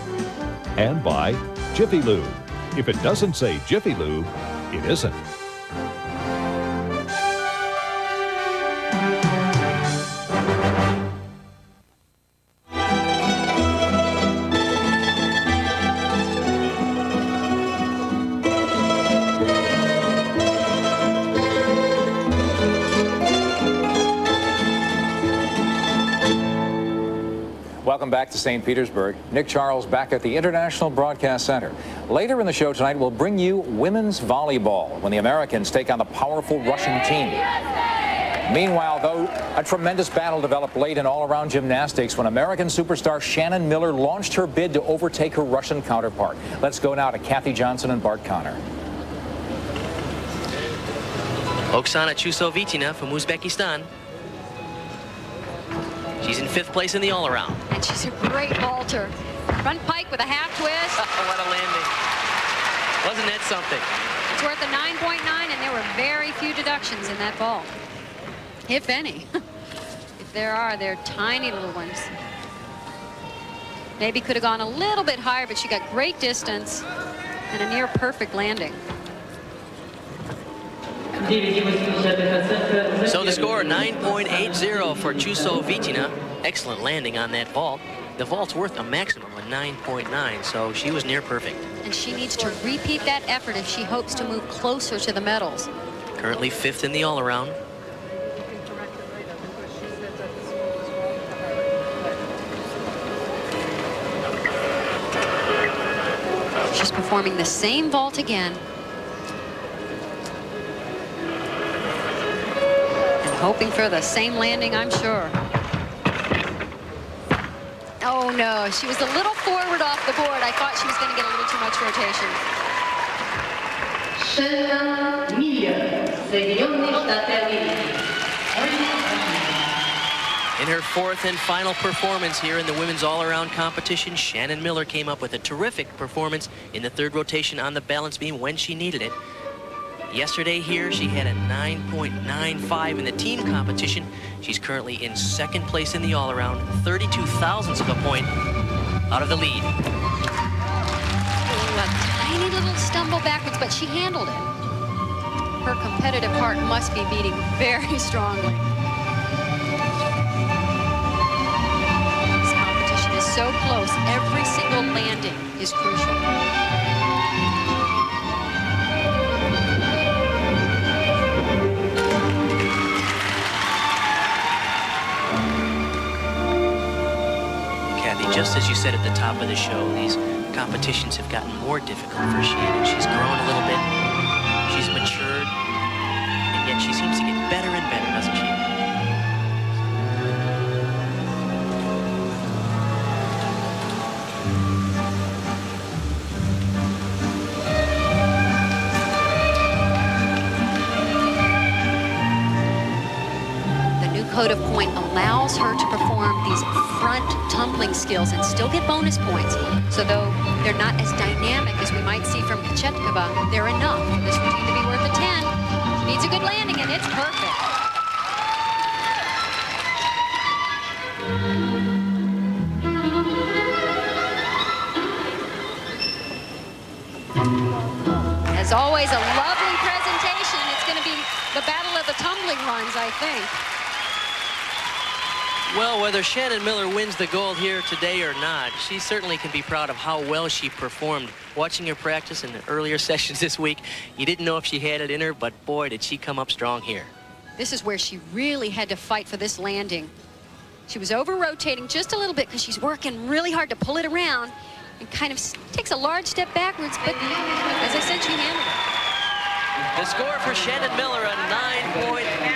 And by Jiffy Lube. If it doesn't say Jiffy Lube, it isn't. Welcome back to St. Petersburg. Nick Charles back at the International Broadcast Center. Later in the show tonight, we'll bring you women's volleyball when the Americans take on the powerful Russian team. Meanwhile, though, a tremendous battle developed late in all-around gymnastics when American superstar Shannon Miller launched her bid to overtake her Russian counterpart. Let's go now to Kathy Johnson and Bart Connor. Oksana Chusovitina from Uzbekistan. She's in fifth place in the all-around. And she's a great vaulter. Front pike with a half twist. What a landing. Wasn't that something? It's worth a 9.9, and there were very few deductions in that vault. If any. If there are, they're tiny little ones. Maybe could have gone a little bit higher, but she got great distance and a near perfect landing. So the score, 9.80 for Chusovitina. Excellent landing on that vault. The vault's worth a maximum of 9.9, so she was near perfect. And she needs to repeat that effort if she hopes to move closer to the medals. Currently fifth in the all-around. She's performing the same vault again. Hoping for the same landing, I'm sure. Oh no, she was a little forward off the board. I thought she was going to get a little too much rotation. In her fourth and final performance here in the women's all-around competition, Shannon Miller came up with a terrific performance in the third rotation on the balance beam when she needed it. Yesterday here, she had a 9.95 in the team competition. She's currently in second place in the all-around, 32 thousandths of a point out of the lead. Ooh, a tiny little stumble backwards, but she handled it. Her competitive heart must be beating very strongly. This competition is so close. Every single landing landing is crucial. Kathy, just as you said at the top of the show, these competitions have gotten more difficult for Shannon. She's grown a little bit, she's matured, and yet she seems to get better and better, doesn't she? Code of point allows her to perform these front tumbling skills and still get bonus points. So though they're not as dynamic as we might see from Kochetkova, they're enough for this routine to be worth a 10. She needs a good landing, and it's perfect. As always, a lovely presentation. It's going to be the battle of the tumbling runs, I think. Well, whether Shannon Miller wins the gold here today or not, she certainly can be proud of how well she performed. Watching her practice in the earlier sessions this week, you didn't know if she had it in her, but boy, did she come up strong here. This is where she really had to fight for this landing. She was over-rotating just a little bit because she's working really hard to pull it around and kind of takes a large step backwards, but as I said, she handled it. The score for Shannon Miller, a 9.912.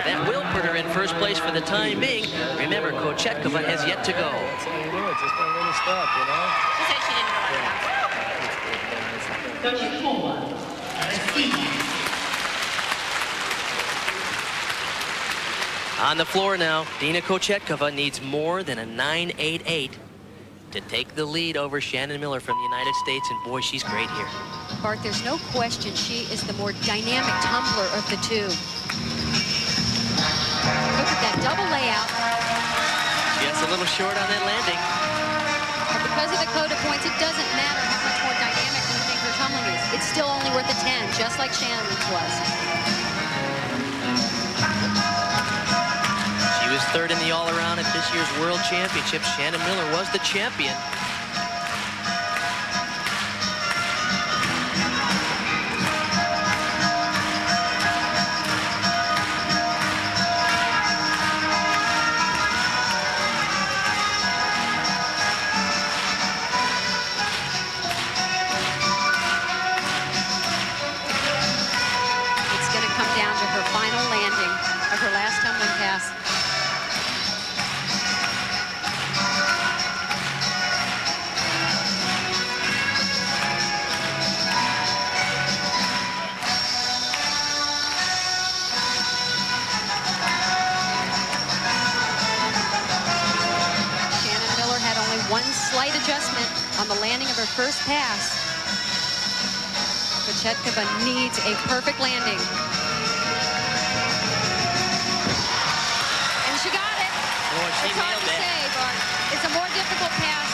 That will put her in first place for the time being. Remember, Kochetkova has yet to go. That's how you do it. Just one little step, you know? She said she didn't realize that. On the floor now, Dina Kochetkova needs more than a 9.88 to take the lead over Shannon Miller from the United States, and boy, she's great here. Bart, there's no question she is the more dynamic tumbler of the two. Look at that double layout. Yes, a little short on that landing. But because of the code of points, it doesn't matter how much more dynamic you think her tumbling is. It's still only worth a 10, just like Shannon's was. She was third in the all-around at this year's World Championship. Shannon Miller was the champion. On the landing of her first pass. Kochetkova needs a perfect landing. And she got it. Boy, she it's hard nailed to that. say, but it's a more difficult pass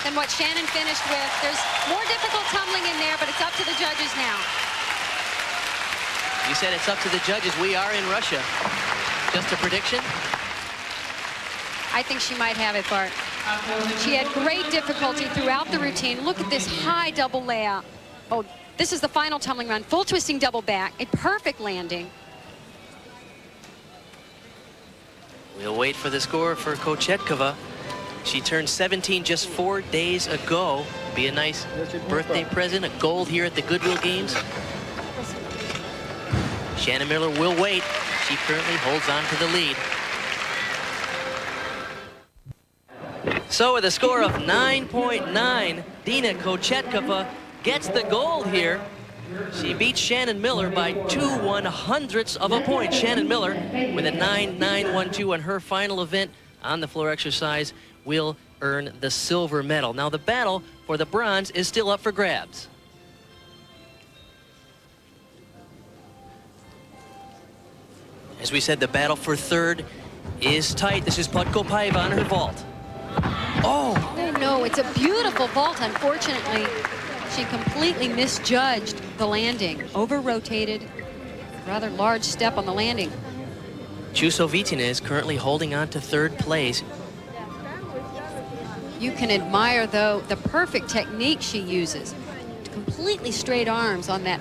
than what Shannon finished with. There's more difficult tumbling in there, but it's up to the judges now. You said it's up to the judges. We are in Russia. Just a prediction? I think she might have it, Bart. She had great difficulty throughout the routine. Look at this high double layout. Oh, this is the final tumbling run. Full twisting double back. A perfect landing. We'll wait for the score for Kochetkova. She turned 17 just 4 days ago. Be a nice birthday present, a gold here at the Goodwill Games. Shannon Miller will wait. She currently holds on to the lead. So with a score of 9.9, Dina Kochetkova gets the gold here. She beats Shannon Miller by 2/100ths of a point. Shannon Miller with a 9.912 on her final event on the floor exercise will earn the silver medal. Now the battle for the bronze is still up for grabs. As we said, the battle for third is tight. This is Podkopaiva on her vault. Oh! No, it's a beautiful vault. Unfortunately, she completely misjudged the landing. Over-rotated, rather large step on the landing. Chusovitina is currently holding on to third place. You can admire, though, the perfect technique she uses. Completely straight arms on that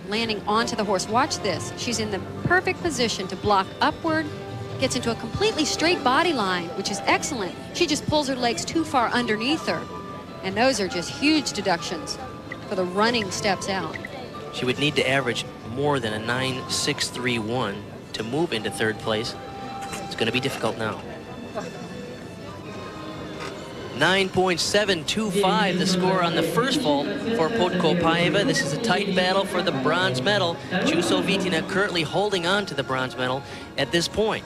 landing onto the horse. Watch this. She's in the perfect position to block upward, gets into a completely straight body line, which is excellent. She just pulls her legs too far underneath her. And those are just huge deductions for the running steps out. She would need to average more than a 9.631 to move into third place. It's going to be difficult now. 9.725 the score on the first vault for Podkopaeva. This is a tight battle for the bronze medal. Chusovitina currently holding on to the bronze medal at this point.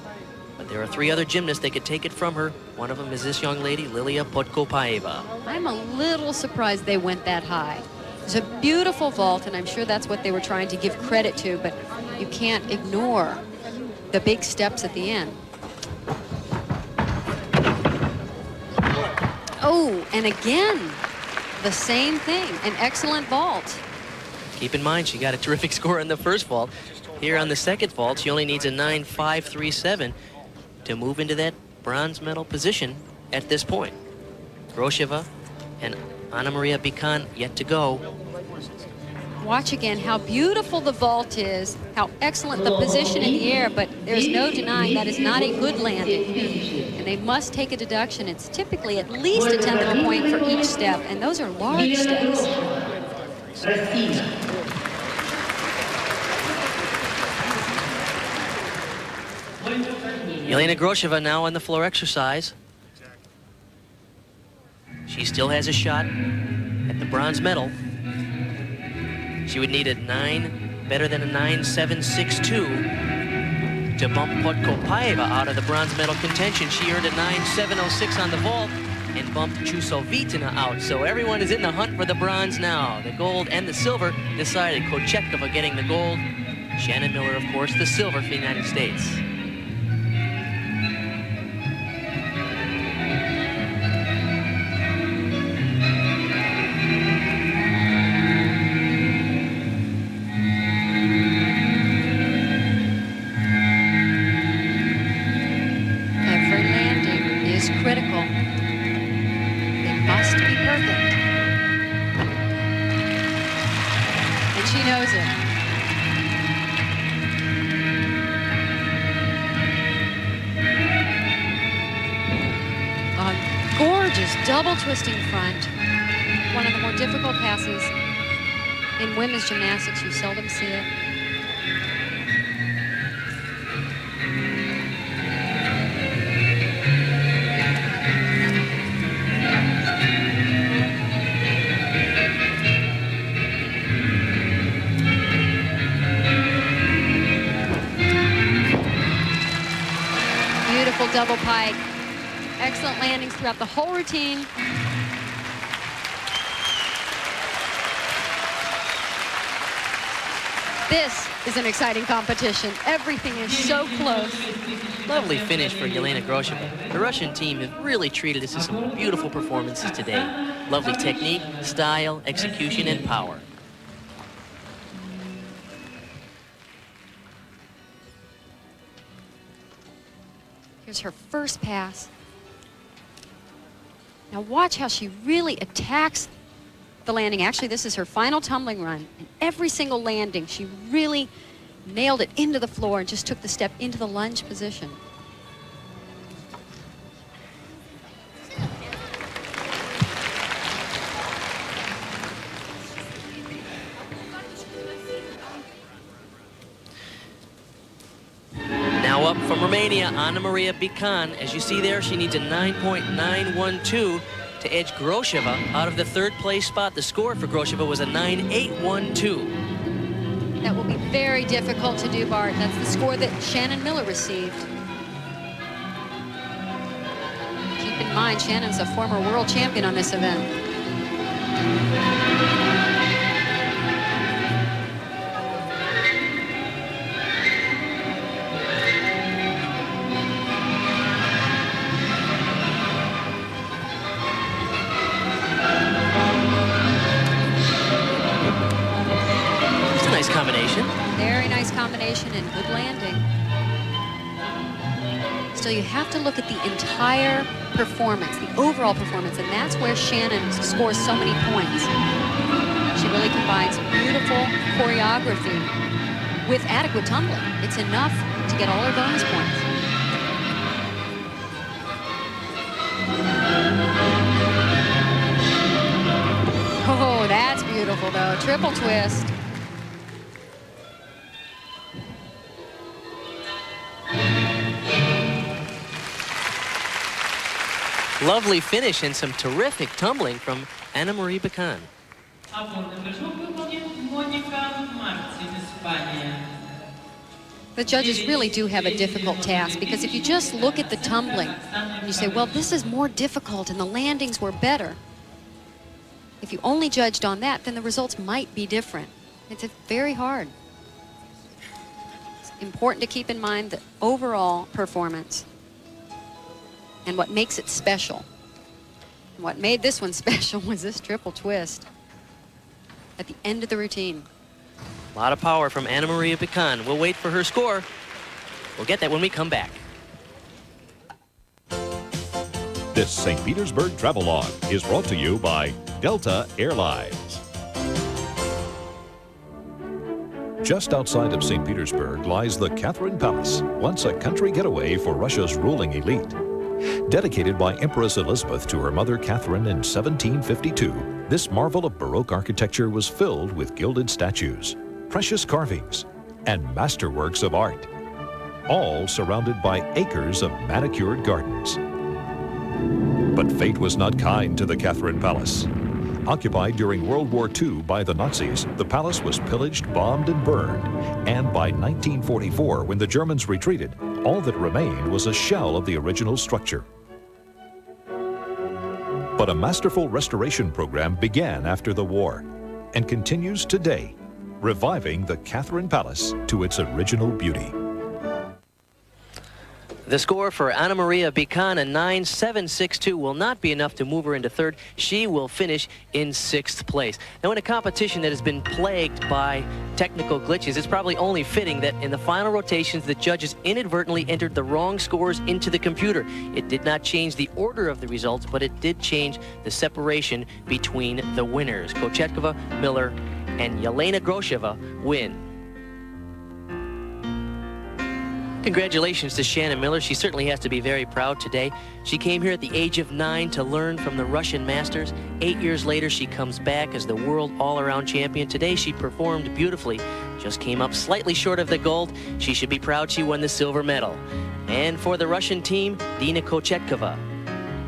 But there are 3 other gymnasts that could take it from her. One of them is this young lady, Lilia Podkopaeva. I'm a little surprised they went that high. It's a beautiful vault, and I'm sure that's what they were trying to give credit to, but you can't ignore the big steps at the end. Oh, and again, the same thing, an excellent vault. Keep in mind, she got a terrific score on the first vault. Here on the second vault, she only needs a 9.537 to move into that bronze medal position at this point. Grosheva and Anna Maria Bican yet to go. Watch again how beautiful the vault is, how excellent the position in the air, but there's no denying that is not a good landing. And they must take a deduction. It's typically at least a 10th of a point for each step, and those are large steps. Yelena Grosheva now on the floor exercise. She still has a shot at the bronze medal. She would need a 9, better than a 9.762 to bump Podkopaeva out of the bronze medal contention. She earned a 9.706 on the vault and bumped Chusovitina out. So everyone is in the hunt for the bronze now. The gold and the silver decided. Kochetkova getting the gold. Shannon Miller, of course, the silver for the United States. Critical. They must be perfect. And she knows it. A gorgeous double twisting front. One of the more difficult passes in women's gymnastics. You seldom see it. Double pike. Excellent landings throughout the whole routine. This is an exciting competition. Everything is so close. Lovely finish for Yelena Grosheva. The Russian team have really treated us to some beautiful performances today. Lovely technique, style, execution, and power. Here's her first pass. Now watch how she really attacks the landing. Actually, this is her final tumbling run. And every single landing, she really nailed it into the floor and just took the step into the lunge position. Now up from Romania, Anna Maria Bican. As you see there, she needs a 9.912 to edge Grosheva out of the third place spot. The score for Grosheva was a 9.812. That will be very difficult to do, Bart. That's the score that Shannon Miller received. Keep in mind, Shannon's a former world champion on this event. Combination. Very nice combination and good landing. Still, you have to look at the entire performance, the overall performance, and that's where Shannon scores so many points. She really combines beautiful choreography with adequate tumbling. It's enough to get all her bonus points. Oh, that's beautiful, though. Triple twist. Lovely finish and some terrific tumbling from Anna-Marie Becan. The judges really do have a difficult task, because if you just look at the tumbling and you say, well, this is more difficult and the landings were better, if you only judged on that, then the results might be different. It's very hard. It's important to keep in mind the overall performance and what makes it special. What made this one special was this triple twist at the end of the routine. A lot of power from Anna-Marie Becan. We'll wait for her score. We'll get that when we come back. This St. Petersburg Travelogue is brought to you by Delta Airlines. Just outside of St. Petersburg lies the Catherine Palace, once a country getaway for Russia's ruling elite. Dedicated by Empress Elizabeth to her mother Catherine in 1752, this marvel of Baroque architecture was filled with gilded statues, precious carvings, and masterworks of art, all surrounded by acres of manicured gardens. But fate was not kind to the Catherine Palace. Occupied during World War II by the Nazis, the palace was pillaged, bombed, and burned. And by 1944, when the Germans retreated, all that remained was a shell of the original structure. But a masterful restoration program began after the war and continues today, reviving the Catherine Palace to its original beauty. The score for Anna-Marie Becan, a 9.762, will not be enough to move her into third. She will finish in 6th place. Now, in a competition that has been plagued by technical glitches, it's probably only fitting that in the final rotations, the judges inadvertently entered the wrong scores into the computer. It did not change the order of the results, but it did change the separation between the winners. Kochetkova, Miller, and Yelena Grosheva win. Congratulations to Shannon Miller. She certainly has to be very proud today. She came here at the age of 9 to learn from the Russian masters. 8 years later, she comes back as the world all-around champion. Today, she performed beautifully. Just came up slightly short of the gold. She should be proud she won the silver medal. And for the Russian team, Dina Kochetkova.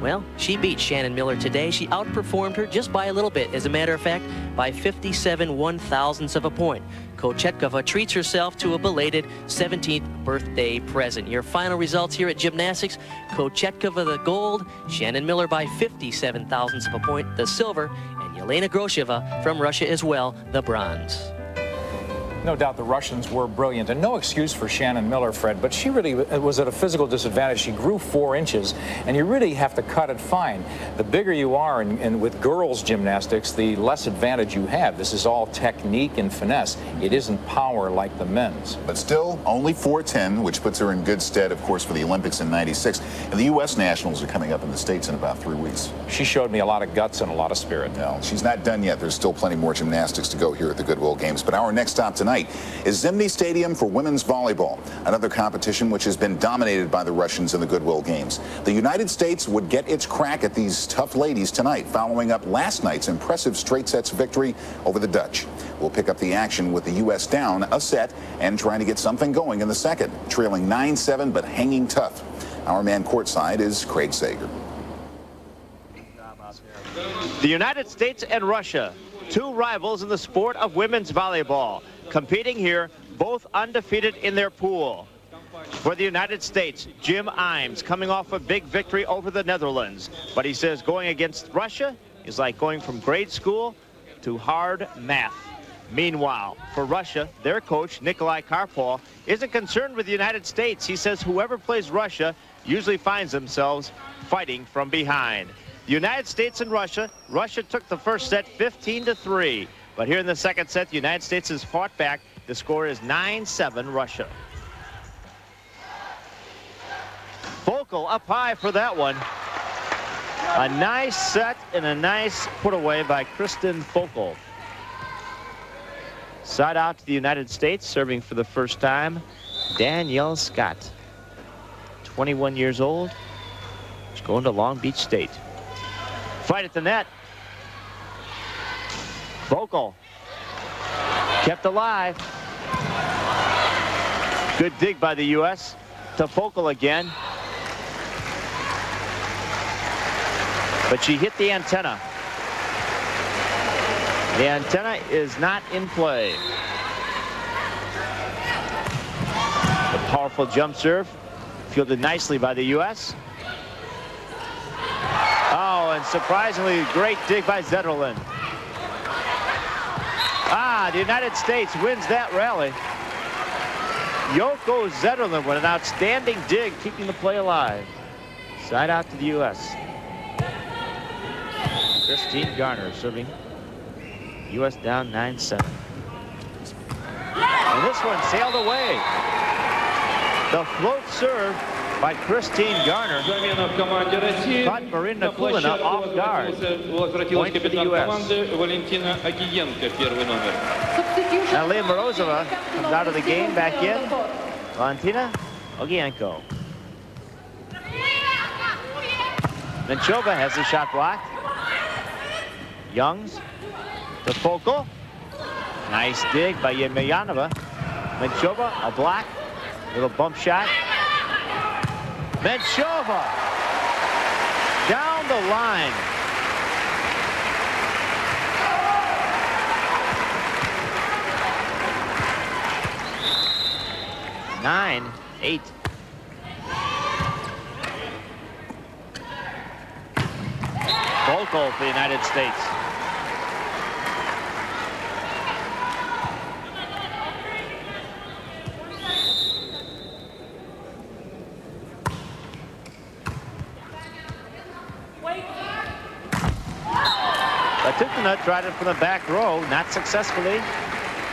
Well, she beat Shannon Miller today. She outperformed her just by a little bit. As a matter of fact, by 57 1/1000ths of a point. Kochetkova treats herself to a belated 17th birthday present. Your final results here at Gymnastics: Kochetkova the gold, Shannon Miller by 57 thousandths of a point the silver, and Yelena Grosheva from Russia as well the bronze. No doubt the Russians were brilliant, and no excuse for Shannon Miller, Fred, but she really was at a physical disadvantage. She grew 4 inches, and you really have to cut it fine. The bigger you are, and with girls' gymnastics, the less advantage you have. This is all technique and finesse. It isn't power like the men's. But still, only 4'10", which puts her in good stead, of course, for the Olympics in '96. And the U.S. Nationals are coming up in the States in about 3 weeks. She showed me a lot of guts and a lot of spirit. No, she's not done yet. There's still plenty more gymnastics to go here at the Goodwill Games. But our next stop tonight is Zimny Stadium for women's volleyball, another competition which has been dominated by the Russians in the Goodwill Games. The United States would get its crack at these tough ladies tonight, following up last night's impressive straight sets victory over the Dutch. We'll pick up the action with the U.S. down a set and trying to get something going in the second, trailing 9-7 but hanging tough. Our man courtside is Craig Sager. The United States and Russia, two rivals in the sport of women's volleyball, competing here, both undefeated in their pool. For the United States, Jim Imes coming off a big victory over the Netherlands. But he says going against Russia is like going from grade school to hard math. Meanwhile, for Russia, their coach, Nikolai Karpov, isn't concerned with the United States. He says whoever plays Russia usually finds themselves fighting from behind. The United States and Russia took the first set 15-3. But here in the second set, the United States has fought back. The score is 9-7 Russia. Volkel up high for that one. A nice set and a nice put away by Kristen Fokel. Side out to the United States, serving for the first time, Danielle Scott. 21 years old. She's going to Long Beach State. Fight at the net. Fokel kept alive. Good dig by the U.S. to Fokel again. But she hit the antenna. The antenna is not in play. The powerful jump serve fielded nicely by the U.S. Oh, and surprisingly great dig by Zetterlund. The United States wins that rally. Yoko Zetterlund with an outstanding dig, keeping the play alive. Side out to the U.S. Christine Garner serving. U.S. down 9-7. And this one sailed away. The float serve by Christine Garner caught Marina Kulina off guard. Point for the U.S. Now Leah Morozova comes out of the game, back in. Valentina Ogienko. Menchova has the shot blocked. Youngs to Fokel. Nice dig by Yemyanova. Menchova, a block. Little bump shot. Menchova down the line. Nine, 8. Fokel for the United States. Batukina tried it from the back row, not successfully.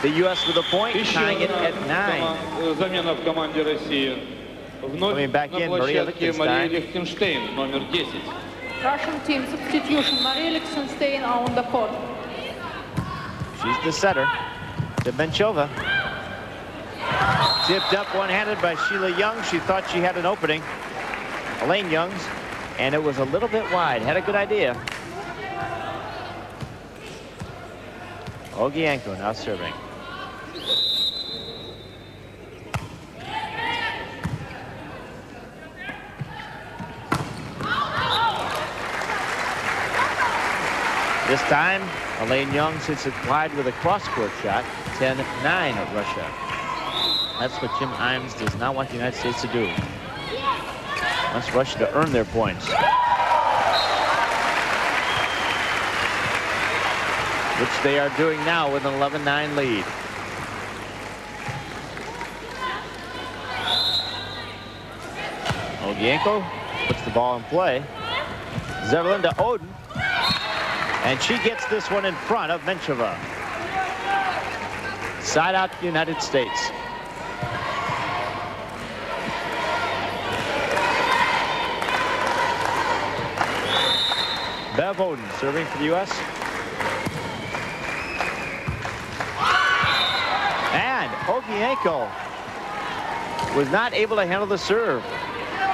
The U.S. with a point, tying it at 9. Coming back in, Maria Lichtenstein. Russian team substitution, Maria Lichtenstein on the court. She's the setter to Menchova. Tipped up one-handed by Sheila Young. She thought she had an opening. Elaine Youngs, and it was a little bit wide. Had a good idea. Ogienko now serving. This time, Elaine Young hits it wide with a cross-court shot. 10-9 of Russia. That's what Jim Imes does not want the United States to do. Wants Russia to earn their points. Which they are doing now with an 11-9 lead. Ogienko puts the ball in play. Zetterlund to Oden. And she gets this one in front of Menchova. Side out to the United States. Bev Oden serving for the U.S. And Ogienko was not able to handle the serve.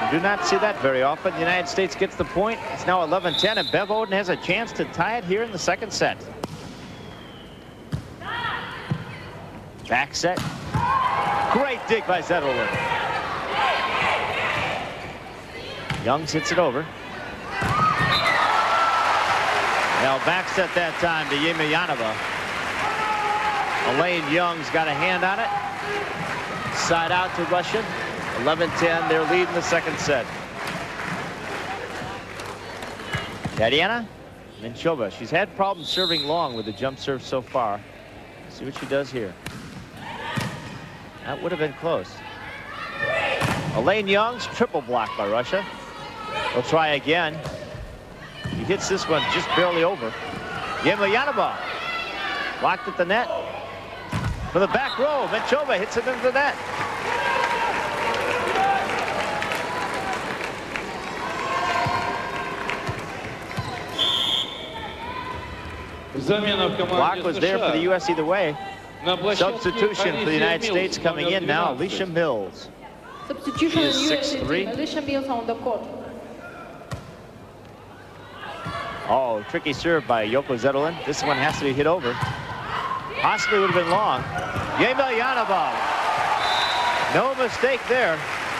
You do not see that very often. The United States gets the point. It's now 11-10, and Bev Oden has a chance to tie it here in the second set. Back set. Great dig by Zetterlund. Youngs hits it over. Now back set that time to Yemyanova. Elaine Young's got a hand on it. Side out to Russia. 11-10, their lead in the second set. Tatiana Menchova. She's had problems serving long with the jump serve so far. Let's see what she does here. That would have been close. Elaine Young's triple block by Russia. They'll try again. He hits this one just barely over. Yemyanova blocked at the net. For the back row, Menchova hits it into the net. Block was there for the U.S. either way. Substitution for the United States coming in now, Alicia Mills. Substitution is US 6'3". team. Alicia Mills on the court. Oh, tricky serve by Yoko Zetterlund. This one has to be hit over. Possibly would have been long. Yelena. No mistake there.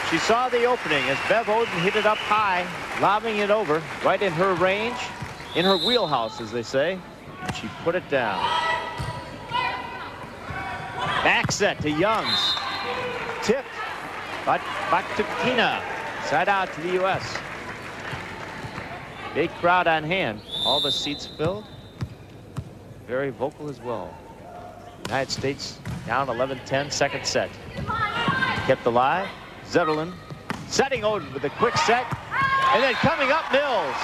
She saw the opening as Bev Oden hit it up high, lobbing it over, right in her range, in her wheelhouse, as they say. And she put it down. Back set to Youngs. Tipped by Batuktina. Side out to the U.S. Big crowd on hand. All the seats filled. Very vocal as well. United States down 11-10, second set. Kept alive. Zetterlund setting Oden with a quick set. And then coming up, Mills.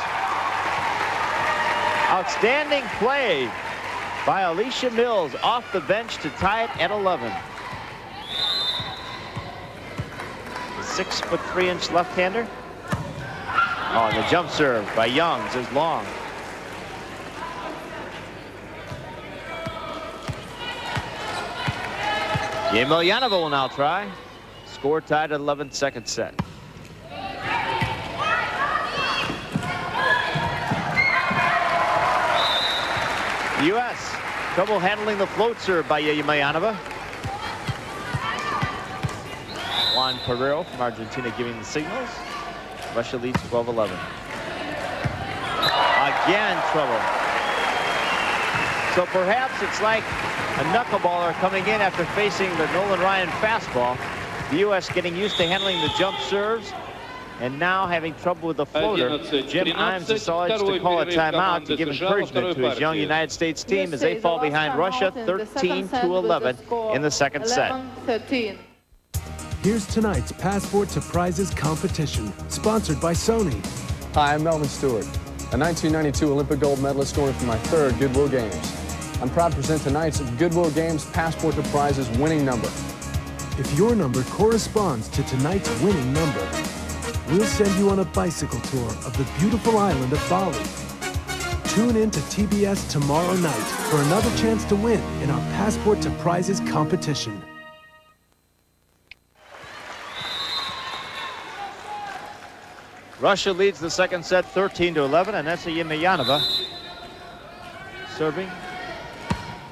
Outstanding play by Alicia Mills off the bench to tie it at 11. The 6'3" left-hander. Oh, and the jump serve by Youngs is long. Yelena will now try. Score tied at 11, second set. The U.S. trouble handling the float serve by Yelena. Juan Pereiro from Argentina giving the signals. Russia leads 12-11. Again, trouble. So perhaps it's like a knuckleballer coming in after facing the Nolan Ryan fastball. The U.S. getting used to handling the jump serves and now having trouble with the floater. Jim Imes decides to call a timeout to give encouragement to his young United States team as they fall behind Russia 13-11 in the second set. Here's tonight's Passport to Prizes competition, sponsored by Sony. Hi, I'm Melvin Stewart, a 1992 Olympic gold medalist scoring for my third Goodwill Games. I'm proud to present tonight's Goodwill Games Passport to Prizes winning number. If your number corresponds to tonight's winning number, we'll send you on a bicycle tour of the beautiful island of Bali. Tune in to TBS tomorrow night for another chance to win in our Passport to Prizes competition. Russia leads the second set 13-11, and that's Yelena serving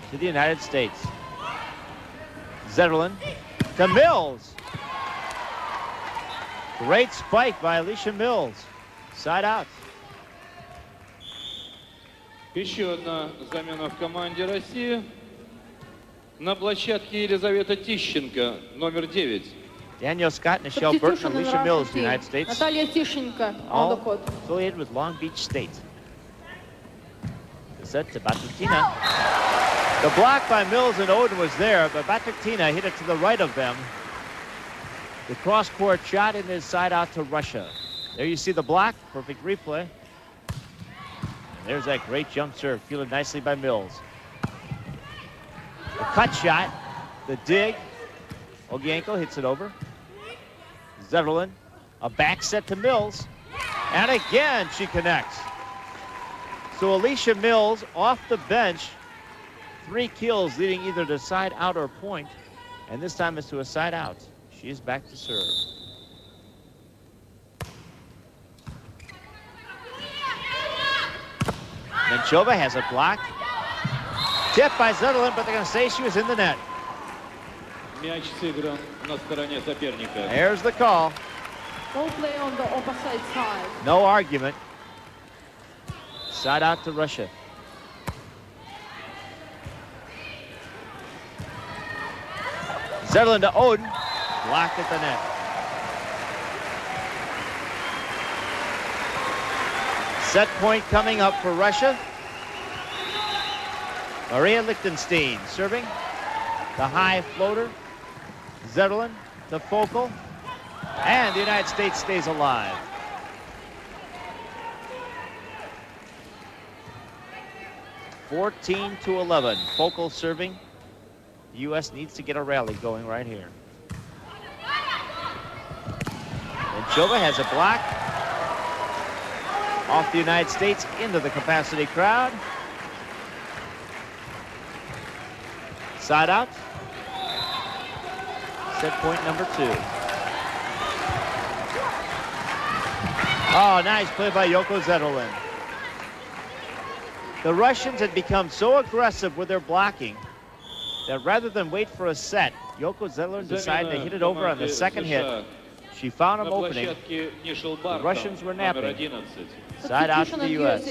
to the United States. Zetterlund to Mills. Great spike by Alicia Mills. Side out. Еще одна замена в команде России. На площадке Елизавета Тищенко, номер 9. Daniel Scott, Michelle Burton, Alicia Mills, the United States. Natalia Tищенко on the court. Affiliated with Long Beach State. The set to Batuktina. The block by Mills and Oden was there, but Batuktina hit it to the right of them. The cross-court shot in his side out to Russia. There you see the block, perfect replay. And there's that great jump serve, fielded nicely by Mills. The cut shot, the dig. Ogienko hits it over. Zetterlund, a back set to Mills. And again, she connects. So Alicia Mills off the bench, 3 kills leading either to side out or point. And this time it's to a side out. She is back to serve. Menchova has it blocked. Tipped by Zetterlund, but they're going to say she was in the net. There's the call. No play on the opposite side. No argument. Side out to Russia. Zetterlund to Oden. Blocked at the net. Set point coming up for Russia. Maria Lichtenstein serving. The high floater. Zetterlund to Focal. And the United States stays alive. (14-11). Focal serving. The U.S. needs to get a rally going right here. Menchova has a block. Off the United States into the capacity crowd. Side out. Set point number 2. Oh, nice play by Yoko Zetterlund. The Russians had become so aggressive with their blocking that rather than wait for a set, Yoko Zetterlund decided to hit it over on the second hit. She found an opening. The Russians were napping. Side out to the U.S.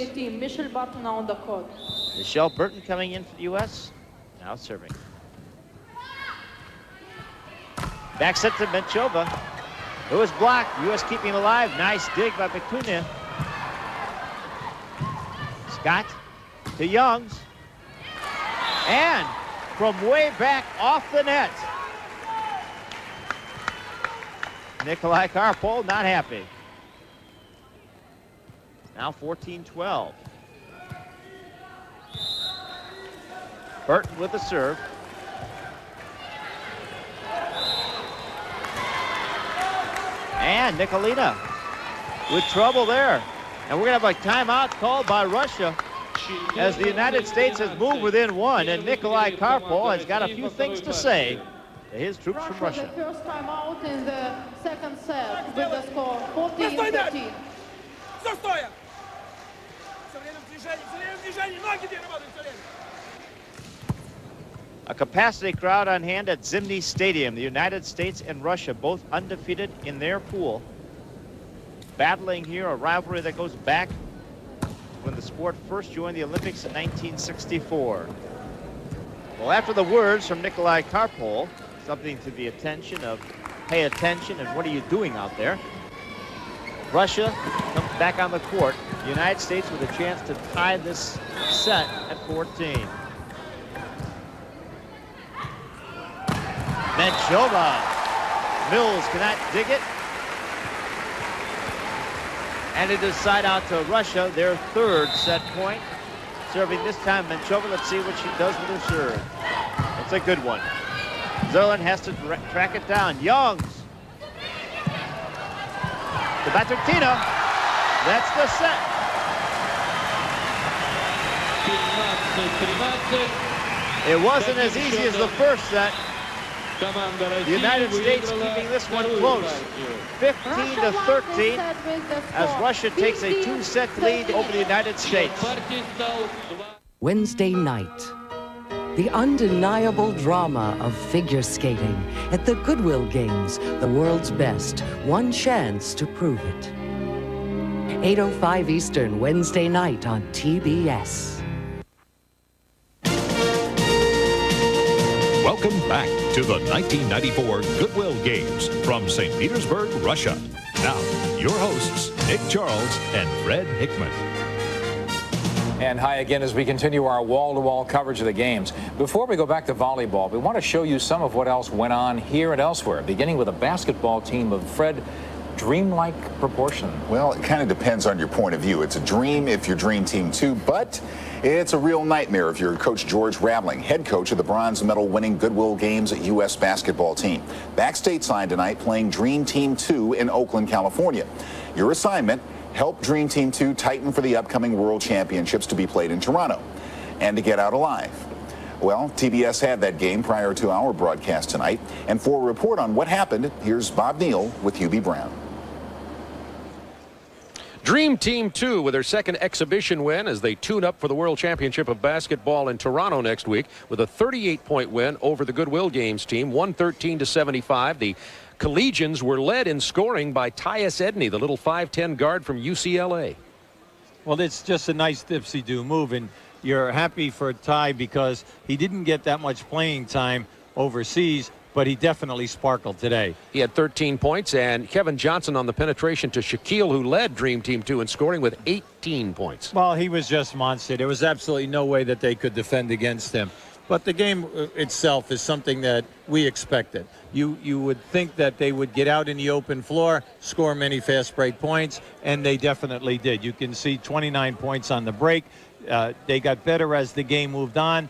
Michelle Burton coming in for the U.S. Now serving. Back set to Menchova. It was blocked. U.S. keeping it alive. Nice dig by Bakunin. Scott to Youngs. And from way back off the net, Nikolai Karpol not happy. Now 14-12. Burton with the serve. And Nikolina with trouble there. And we're going to have a timeout called by Russia as the United States has moved within 1, and Nikolai Karpol has got a few things to say to his troops from Russia. The first timeout in the second set with the score 14-13. A capacity crowd on hand at Zimny Stadium. The United States and Russia both undefeated in their pool. Battling here, a rivalry that goes back when the sport first joined the Olympics in 1964. Well, after the words from Nikolai Karpol, something to the attention of pay attention and what are you doing out there? Russia comes back on the court. The United States with a chance to tie this set at 14. Menchova. Mills cannot dig it. And it is side out to Russia, their third set point. Serving this time Menchova. Let's see what she does with her serve. It's a good one. Zetterlund has to track it down. Youngs. To Baturtina. That's the set. 15-13. It wasn't as easy as the first set. The United States keeping this one close. 15-13 as Russia takes a 2-set lead over the United States. Wednesday night. The undeniable drama of figure skating at the Goodwill Games, the world's best. One chance to prove it. 8:05 Eastern, Wednesday night on TBS. Welcome back to the 1994 Goodwill Games from St. Petersburg, Russia. Now, your hosts, Nick Charles and Fred Hickman. And hi again as we continue our wall-to-wall coverage of the games. Before we go back to volleyball, we want to show you some of what else went on here and elsewhere, beginning with a basketball team of, Fred, dreamlike proportion. Well, it kind of depends on your point of view. It's a dream if you're Dream Team 2, but it's a real nightmare if you're Coach George Raveling, head coach of the bronze medal winning Goodwill Games U.S. basketball team. Back stateside tonight playing Dream Team 2 in Oakland, California. Your assignment, help Dream Team 2 tighten for the upcoming World Championships to be played in Toronto and to get out alive. Well, TBS had that game prior to our broadcast tonight. And for a report on what happened, here's Bob Neal with Hubie Brown. Dream Team 2 with their second exhibition win as they tune up for the World Championship of Basketball in Toronto next week with a 38-point win over the Goodwill Games team, 113-75. The Collegians were led in scoring by Tyus Edney, the little 5'10" guard from UCLA. Well, it's just a nice dipsy-do move, and you're happy for Ty because he didn't get that much playing time overseas, but he definitely sparkled today. He had 13 points, and Kevin Johnson on the penetration to Shaquille, who led Dream Team 2 in scoring with 18 points. Well, he was just monster. There was absolutely no way that they could defend against him. But the game itself is something that we expected. You would think that they would get out in the open floor, score many fast break points, and they definitely did. You can see 29 points on the break. They got better as the game moved on.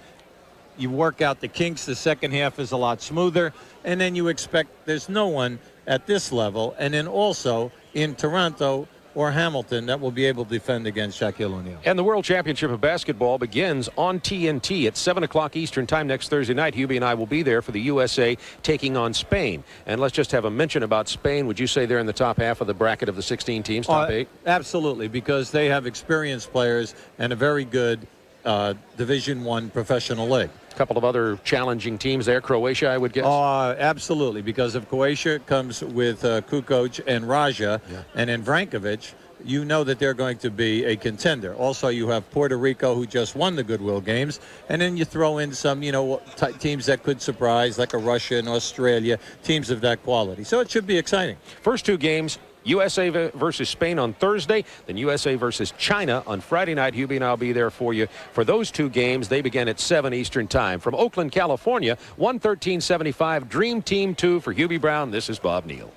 You work out the kinks, the second half is a lot smoother, and then you expect there's no one at this level. And then also in Toronto, or Hamilton that will be able to defend against Shaquille O'Neal. And the World Championship of Basketball begins on TNT at 7 o'clock Eastern Time next Thursday night. Hubie and I will be there for the USA taking on Spain. And let's just have a mention about Spain. Would you say they're in the top half of the bracket of the 16 teams, top 8? Absolutely, because they have experienced players and a very good Division I professional league. A couple of other challenging teams there. Croatia, I would guess. Absolutely, because of Croatia comes with Kukoc and Raja, and in Vrankovic, you know that they're going to be a contender. Also, you have Puerto Rico, who just won the Goodwill Games, and then you throw in some, teams that could surprise, like a Russia and Australia, teams of that quality. So it should be exciting. First two games, USA versus Spain on Thursday, then USA versus China on Friday night. Hubie and I'll be there for you for those two games. They begin at 7 Eastern Time. From Oakland, California, 113.75 Dream Team 2 for Hubie Brown. This is Bob Neal.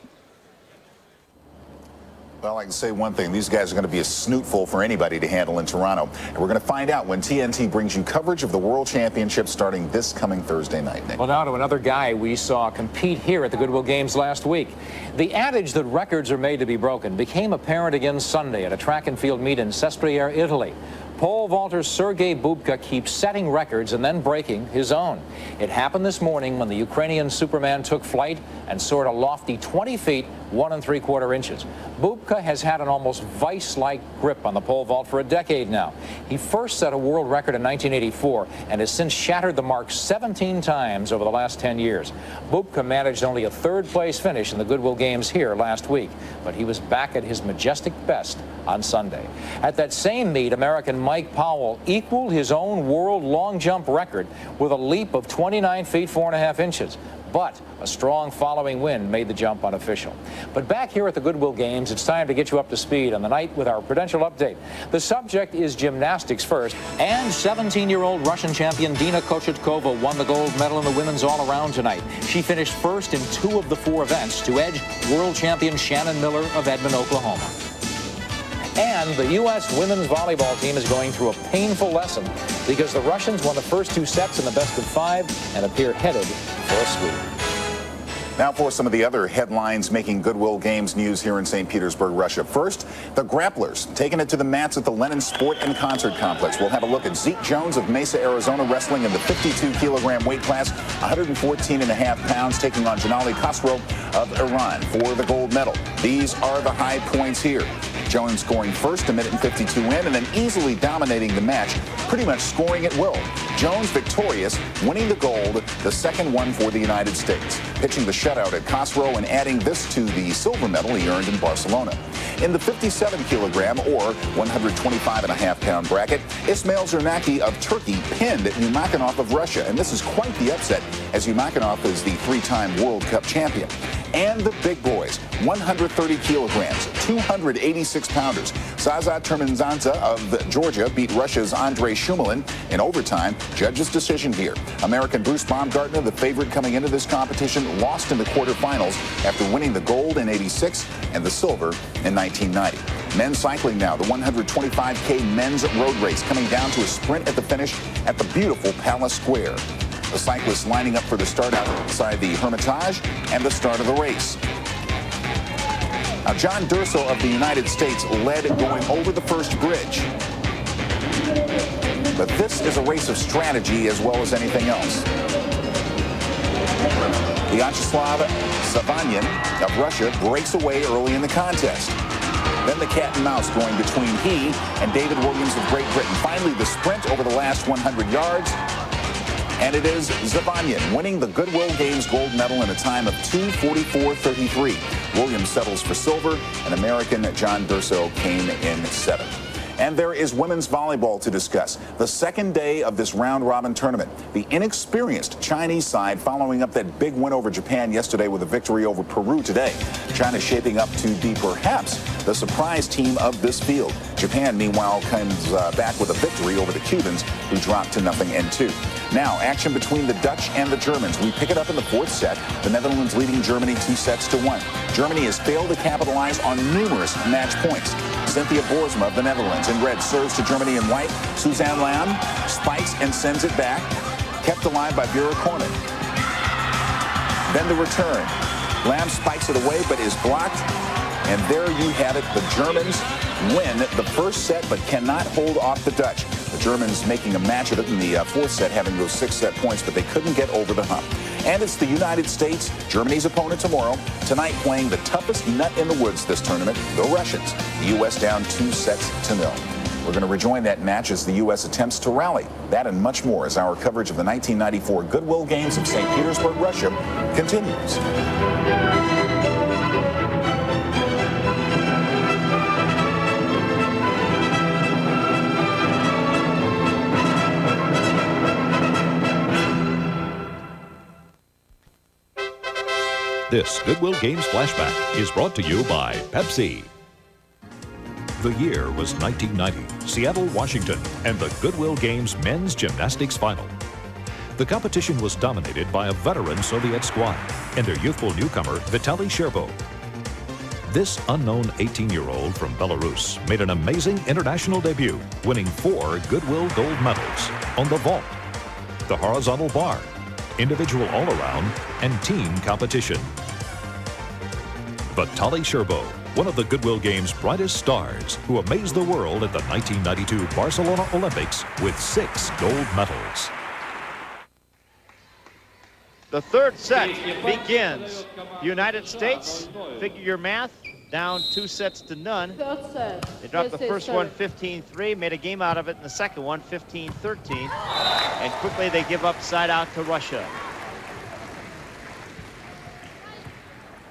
Well, I can say one thing. These guys are going to be a snootful for anybody to handle in Toronto. And we're going to find out when TNT brings you coverage of the World Championship starting this coming Thursday night, Nick. Well, now to another guy we saw compete here at the Goodwill Games last week. The adage that records are made to be broken became apparent again Sunday at a track and field meet in Sestriere, Italy. Pole vaulter Sergei Bubka keeps setting records and then breaking his own. It happened this morning when the Ukrainian Superman took flight and soared a lofty 20 feet, 1 3/4 inches. Bubka has had an almost vice-like grip on the pole vault for a decade now. He first set a world record in 1984 and has since shattered the mark 17 times over the last 10 years. Bubka managed only a third-place finish in the Goodwill Games here last week, but he was back at his majestic best on Sunday. At that same meet, American Mike Powell equaled his own world long jump record with a leap of 29 feet, 4 1/2 inches. But a strong following wind made the jump unofficial. But back here at the Goodwill Games, it's time to get you up to speed on the night with our Prudential Update. The subject is gymnastics first, and 17-year-old Russian champion Dina Kochetkova won the gold medal in the women's all-around tonight. She finished first in 2 of the 4 events to edge world champion Shannon Miller of Edmond, Oklahoma. And the U.S. women's volleyball team is going through a painful lesson because the Russians won the first 2 sets in the best of 5 and appear headed for a sweep. Now for some of the other headlines making Goodwill Games news here in St. Petersburg, Russia. First, the grapplers taking it to the mats at the Lenin Sport and Concert Complex. We'll have a look at Zeke Jones of Mesa, Arizona, wrestling in the 52-kilogram weight class, 114.5 pounds, taking on Janali Khosrow of Iran for the gold medal. These are the high points here. Jones scoring first, a minute and 52 in, and then easily dominating the match, pretty much scoring at will. Jones victorious, winning the gold, the second one for the United States. Pitching the shutout at Khosrow and adding this to the silver medal he earned in Barcelona. In the 57-kilogram or 125.5-pound bracket, Ismail Zernaki of Turkey pinned Nurmagomedov of Russia, and this is quite the upset as Nurmagomedov is the 3-time World Cup champion. And the big boys, 130 kilograms, 286-pounders. Sazat Turmanzadze of Georgia beat Russia's Andrei Shumilin in overtime. Judge's decision here. American Bruce Baumgartner, the favorite coming into this competition, lost in the quarterfinals after winning the gold in '86 and the silver in 1990. Men's cycling now, the 125K men's road race coming down to a sprint at the finish at the beautiful Palace Square. The cyclists lining up for the start outside the Hermitage and the start of the race. Now, John Durso of the United States led going over the first bridge. But this is a race of strategy as well as anything else. Vyacheslav Savanyan of Russia breaks away early in the contest. Then the cat and mouse going between he and David Williams of Great Britain. Finally, the sprint over the last 100 yards. And it is Savanyan winning the Goodwill Games gold medal in a time of 2:44.33. Williams settles for silver, and American John Durso came in 7th. And there is women's volleyball to discuss. The second day of this round-robin tournament. The inexperienced Chinese side following up that big win over Japan yesterday with a victory over Peru today. China shaping up to be perhaps the surprise team of this field. Japan, meanwhile, comes back with a victory over the Cubans, who dropped to 0-2. Now, action between the Dutch and the Germans. We pick it up in the 4th set. The Netherlands leading Germany 2-1. Germany has failed to capitalize on numerous match points. Cynthia Boersma of the Netherlands in red serves to Germany in white. Suzanne Lamb spikes and sends it back. Kept alive by Vera Kornin. Then the return. Lamb spikes it away but is blocked. And there you have it. The Germans win the first set, but cannot hold off the Dutch. The Germans making a match of it in the fourth set, having those 6 set points, but they couldn't get over the hump. And it's the United States, Germany's opponent tomorrow, tonight playing the toughest nut in the woods this tournament, the Russians. The U.S. down 2 sets to 0. We're going to rejoin that match as the U.S. attempts to rally. That and much more as our coverage of the 1994 Goodwill Games of St. Petersburg, Russia continues. This Goodwill Games Flashback is brought to you by Pepsi. The year was 1990, Seattle, Washington, and the Goodwill Games Men's Gymnastics Final. The competition was dominated by a veteran Soviet squad and their youthful newcomer, Vitaly Sherbo. This unknown 18-year-old from Belarus made an amazing international debut, winning 4 Goodwill gold medals on the vault, the horizontal bar, individual all-around, and team competition. Vitaly Sherbo, one of the Goodwill Games' brightest stars, who amazed the world at the 1992 Barcelona Olympics with 6 gold medals. The third set begins. United States, figure your math, down 2 sets to none. They dropped the first one 15-3, made a game out of it in the second one 15-13, and quickly they give up side out to Russia.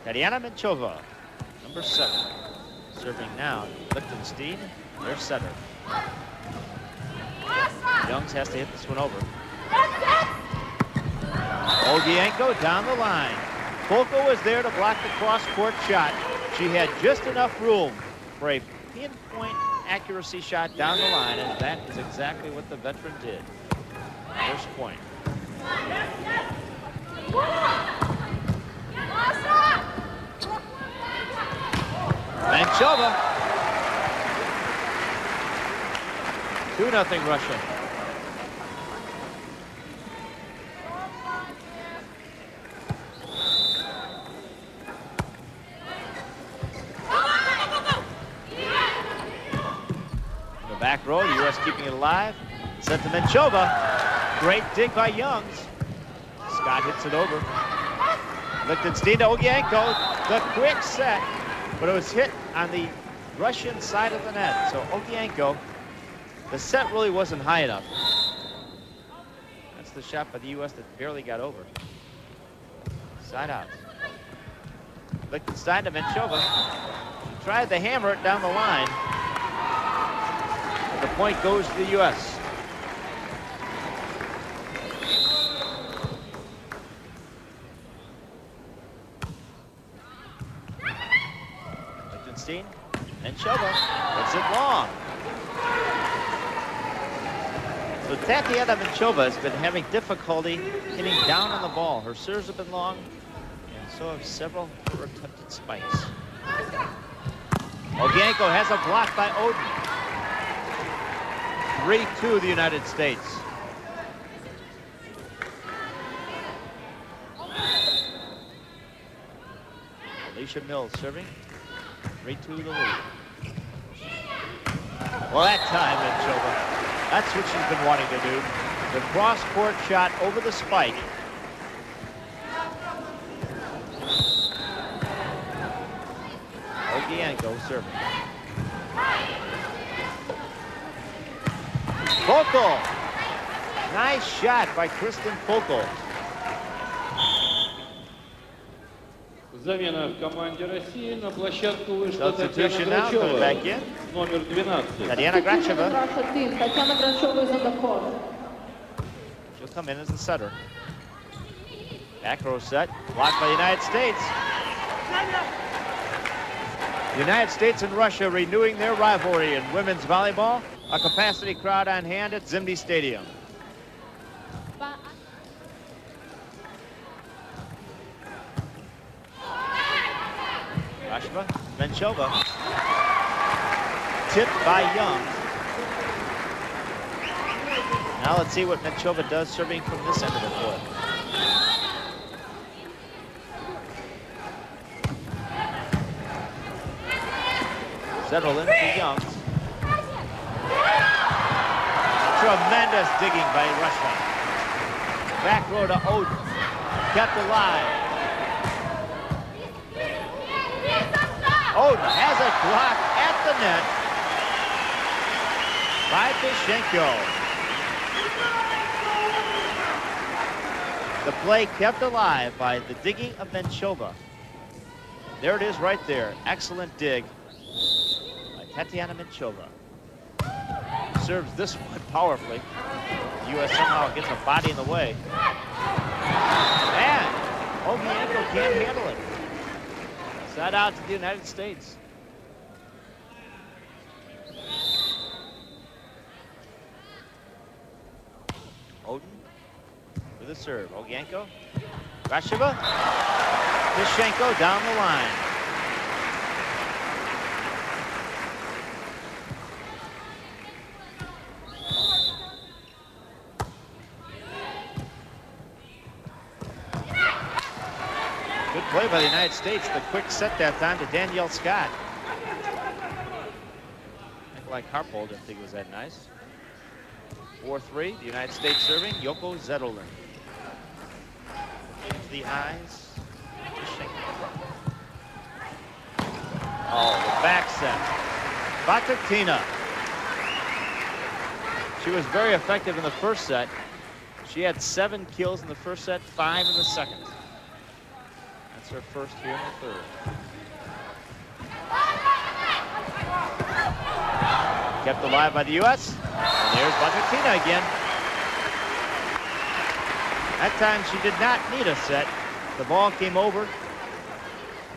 Tatiana Menchova, number 7, serving now. Lichtenstein, their setter. Youngs has to hit this one over. Olgienko down the line. Polko was there to block the cross-court shot. She had just enough room for a pinpoint accuracy shot down the line, and that is exactly what the veteran did. First point. Menchova. 2-0 Russia. Back row, the U.S. keeping it alive. Sent to Menchova. Great dig by Youngs. Scott hits it over. Lichtenstein to Olgienko. The quick set, but it was hit on the Russian side of the net. So Olgienko, the set really wasn't high enough. That's the shot by the U.S. that barely got over. Side out. Lichtenstein to Menchova. She tried to hammer it down the line. The point goes to the U.S. Lichtenstein and Menchova hits it long. So Tatiana Menchova has been having difficulty hitting down on the ball. Her serves have been long, and so have several of her attempted spikes. Olgienko has a block by Odin. 3-2 the United States. Alicia Mills serving. 3-2 the lead. Well, that time, Menchova, that's what she's been wanting to do. The cross-court shot over the spike. Olgienko serving. Polko. Nice shot by Kristen Polko. Замена в команде России. На площадку вышла Substitution now, coming back in. Номер 12. Tatiana Gracheva. Tatiana Gracheva is on the court. She'll come in as the setter. Back row set, blocked by the United States. The United States and Russia renewing their rivalry in women's volleyball. A capacity crowd on hand at Zimny Stadium. Rashba, Menchova. Tipped by Young. Now let's see what Menchova does serving from this end of the court. Zetterlund to Young. Tremendous digging by Russia. Back row to Odin. Kept alive. Odin has it blocked at the net by Tishenko. The play kept alive by the digging of Menchova. There it is right there. Excellent dig by Tatiana Menchova. Serves this one powerfully. The U.S. somehow gets a body in the way. And Ogienko can't handle it. Side out to the United States. Odin with a serve. Ogienko. Gracheva. Tishenko down the line. Good play by the United States. The quick set that time to Danielle Scott. Nikolai Karpol didn't think it was that nice. 4-3, the United States serving. Yoko Zetterlund. Into the eyes. Oh, the back set. Batutina. She was very effective in the first set. She had 7 kills in the first set, 5 in the second. That's her first here in the third. Kept alive by the U.S. And there's Batutina again. That time she did not need a set. The ball came over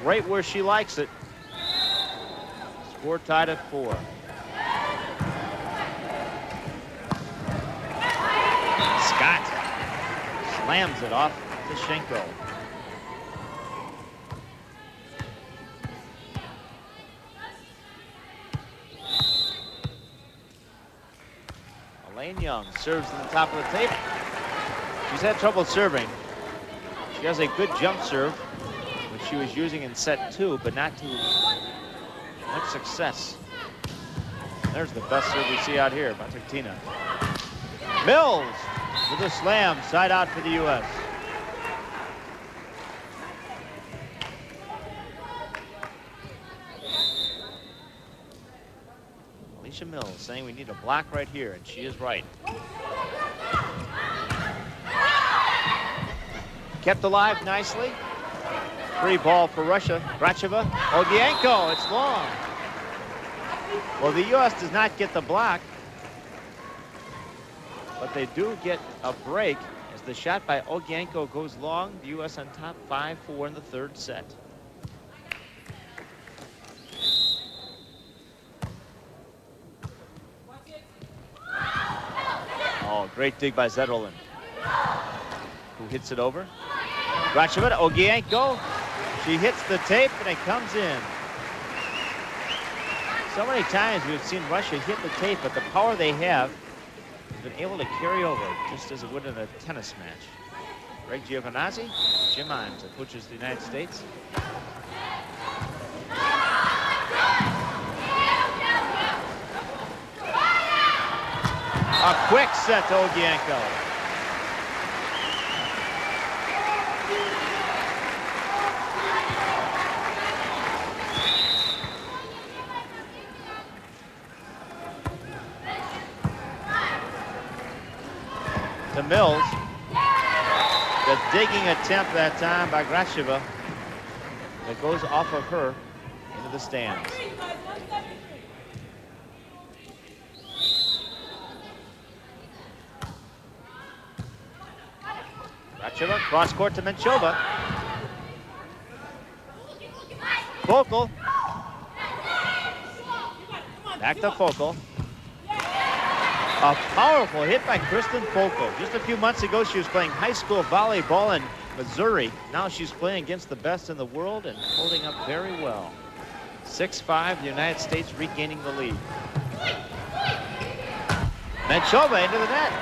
right where she likes it. Score tied at 4. Scott slams it off Tishenko. Elaine Young serves to the top of the tape. She's had trouble serving. She has a good jump serve, which she was using in set 2, but not to much success. There's the best serve we see out here, Batutina. Mills with a slam, side out for the U.S. Alicia Mills saying we need a block right here, and she is right. Kept alive nicely. Free ball for Russia. Gracheva. Ogienko, it's long. Well, the U.S. does not get the block, but they do get a break as the shot by Ogienko goes long. The U.S. on top 5-4 in the third set. Oh, great dig by Zetterlund, who hits it over. Gracheva, Ogienko. She hits the tape and it comes in. So many times we've seen Russia hit the tape, but the power they have has been able to carry over just as it would in a tennis match. Greg Giovinazzi, Jim Imes, that coaches the United States. A quick set to Ogienko. To Mills. The digging attempt that time by Gracheva that goes off of her into the stands. Gracheva, cross court to Menchova. Focal. Back to Focal. A powerful hit by Kristen Focal. Just a few months ago, she was playing high school volleyball in Missouri. Now she's playing against the best in the world and holding up very well. 6-5, the United States regaining the lead. Menchova into the net.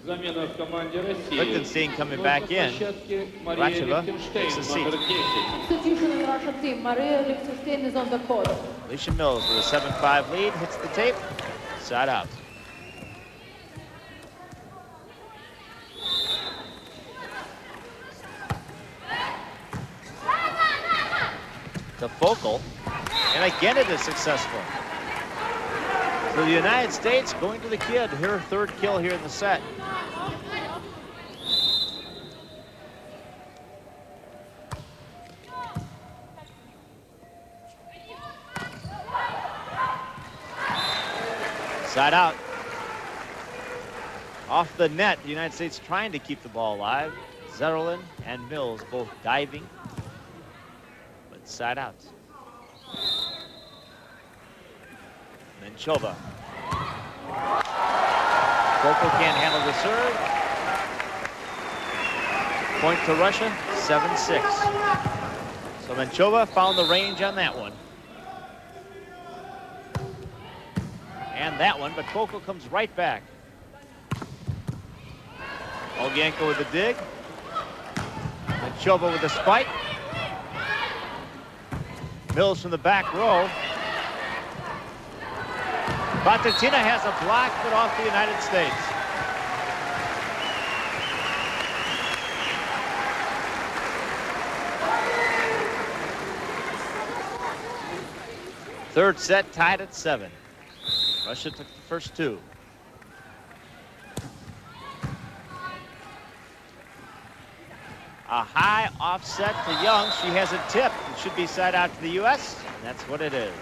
Liechtenstein coming back in. Racheva takes a seat. Substitution in Russian team. Maria Liechtenstein is on the court. Alicia Mills with a 7-5 lead, hits the tape, side out. To Focal, and again it is successful. So the United States going to the kid, her third kill here in the set. Side out. Off the net, the United States trying to keep the ball alive. Zetterlund and Mills both diving, but side out. Menchova. Focal can't handle the serve. Point to Russia, 7-6. So Menchova found the range on that one. And that one, but Focal comes right back. Olgienko with the dig. Menchova with the spike. Mills from the back row. Batutina has a block, but off the United States. Third set tied at 7. Russia took the first two. A high offset to Young. She has a tip. It should be side out to the U.S., and that's what it is.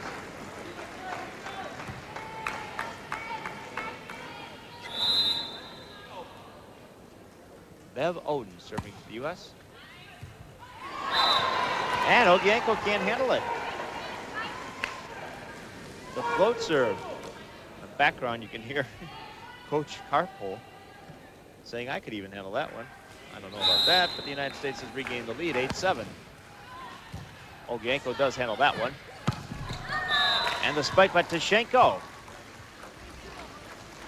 Bev Oden serving for the U.S. And Olgienko can't handle it. The float serve. In the background, you can hear Coach Carpole saying, I could even handle that one. I don't know about that, but the United States has regained the lead, 8-7. Olgienko does handle that one. And the spike by Tishenko.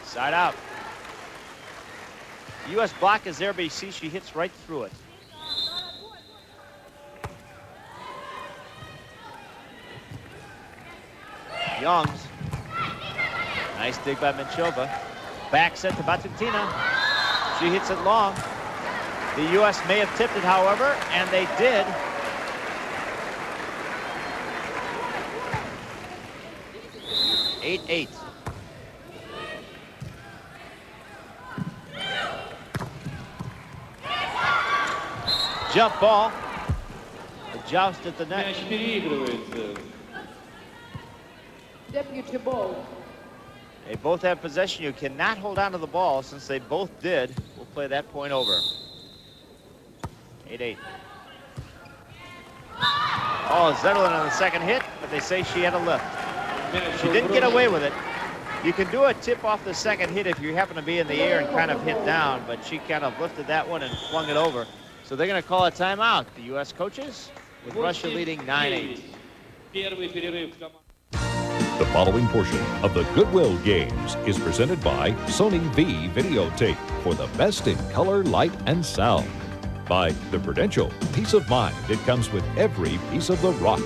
Side out. The U.S. block is there, but you see she hits right through it. Youngs. Nice dig by Menchova. Back set to Batutina. She hits it long. The U.S. may have tipped it, however, and they did. Eight. Jump ball. A joust at the net. Deputy ball. They both have possession. You cannot hold on to the ball. Since they both did, we'll play that point over. 8-8. Oh, Zetterlund on the second hit, but they say she had a lift. She didn't get away with it. You can do a tip off the second hit if you happen to be in the air and kind of hit down, but she kind of lifted that one and flung it over. So they're going to call a timeout. The U.S. coaches, with Russia leading 9-8. The following portion of the Goodwill Games is presented by Sony V Videotape for the best in color, light, and sound. By The Prudential, peace of mind, it comes with every piece of the rock.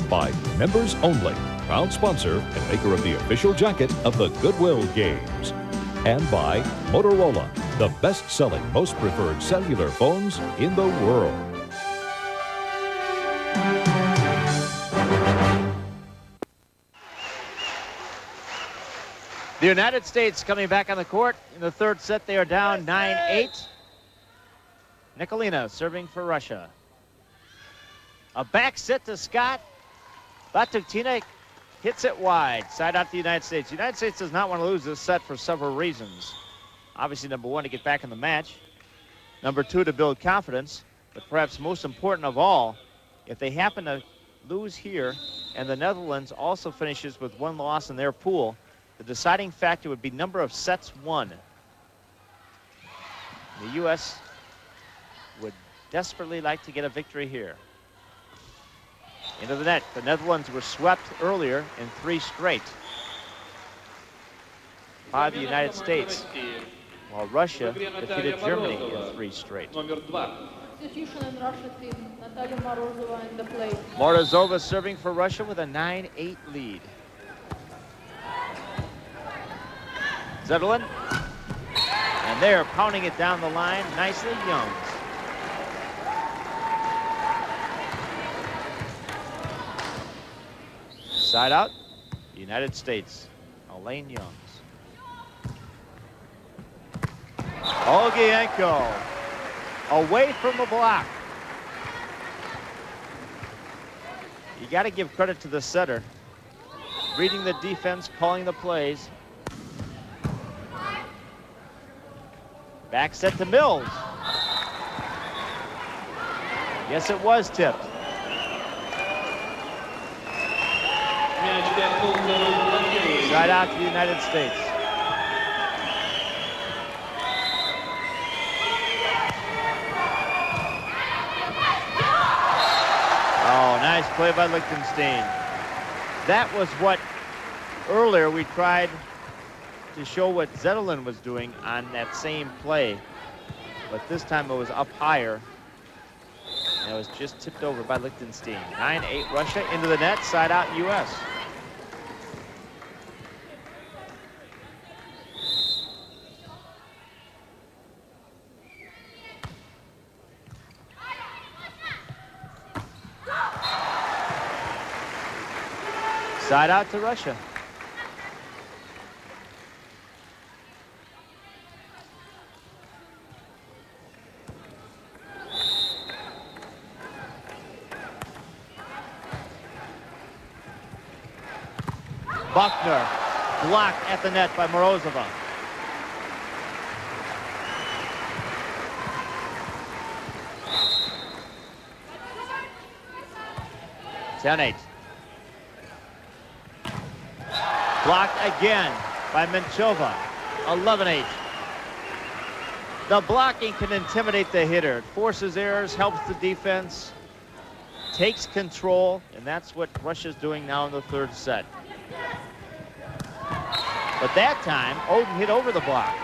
By Members Only, proud sponsor and maker of the official jacket of the Goodwill Games. And by Motorola, the best-selling, most preferred cellular phones in the world. The United States coming back on the court. In the third set, they are down 9-8. Nicolina serving for Russia. A back set to Scott. Batutina hits it wide. Side out to the United States. The United States does not want to lose this set for several reasons. Obviously, number one, to get back in the match. Number two, to build confidence. But perhaps most important of all, if they happen to lose here and the Netherlands also finishes with one loss in their pool, the deciding factor would be number of sets won. The U.S. would desperately like to get a victory here. Into the net. The Netherlands were swept earlier in 3 straight by the United States. while Russia defeated Germany in 3 straight. Substitution in Russia team, Natalia Morozova in the plate. Morozova serving for Russia with a 9-8 lead. Zetterlund. And they're pounding it down the line nicely, Youngs. Side out, United States, Elaine Youngs. Ogienko away from the block. You got to give credit to the setter. Reading the defense, calling the plays. Back set to Mills. Yes, it was tipped. Side out to the United States. Oh, nice play by Lichtenstein. That was what earlier we tried to show what Zetterlund was doing on that same play. But this time it was up higher. And it was just tipped over by Lichtenstein. 9-8 Russia into the net, side out US. Side out to Russia. Buckner blocked at the net by Morozova. (10-8). Blocked again by Menchova. 11-8. The blocking can intimidate the hitter. It forces errors, helps the defense, takes control, and that's what Russia's doing now in the 3rd set. But that time, Odin hit over the block.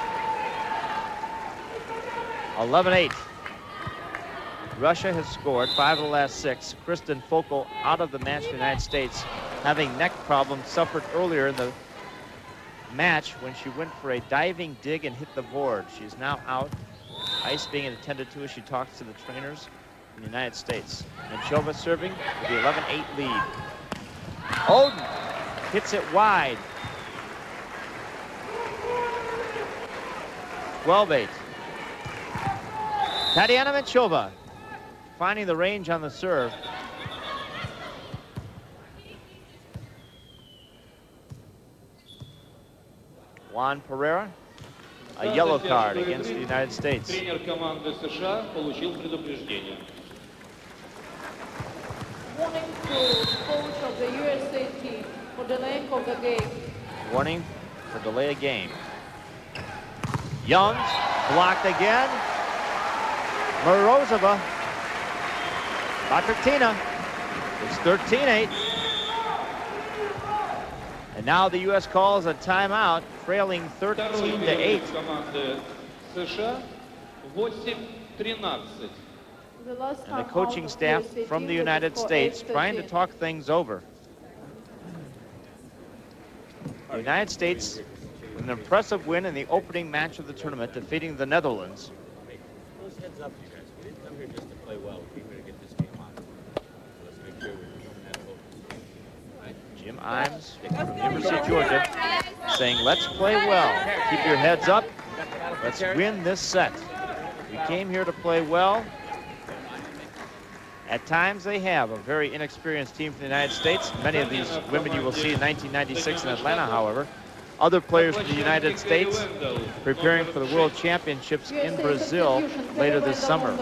11-8. Russia has scored 5 of the last 6. Kristen Focal out of the match for the United States, having neck problems suffered earlier in the match when she went for a diving dig and hit the board. She's now out. Ice being attended to as she talks to the trainers in the United States. Menchova serving with the 11-8 lead. Odin hits it wide. 12-8. Tatiana Menchova finding the range on the serve. Juan Pereira, a yellow card against the United States. Тренер команды США получил предупреждение. Warning to coach of the USA team for delaying of the game. Warning for delay of game. Youngs blocked again. Morozova. Batertina. It's 13-8. And now the U.S. calls a timeout, trailing 13-8. And the coaching staff from the United States trying to talk things over. The United States with an impressive win in the opening match of the tournament, defeating the Netherlands. Heads up, you guys. We didn't come here just to play well. We came here to get this game on. Let's make sure we're doing that focus. Jim Imes from the University of Georgia saying, let's play well. Keep your heads up. Let's win this set. We came here to play well. At times they have a very inexperienced team from the United States. Many of these women you will see in 1996 in Atlanta, however. Other players from the United States preparing for the World Championships in Brazil later this summer.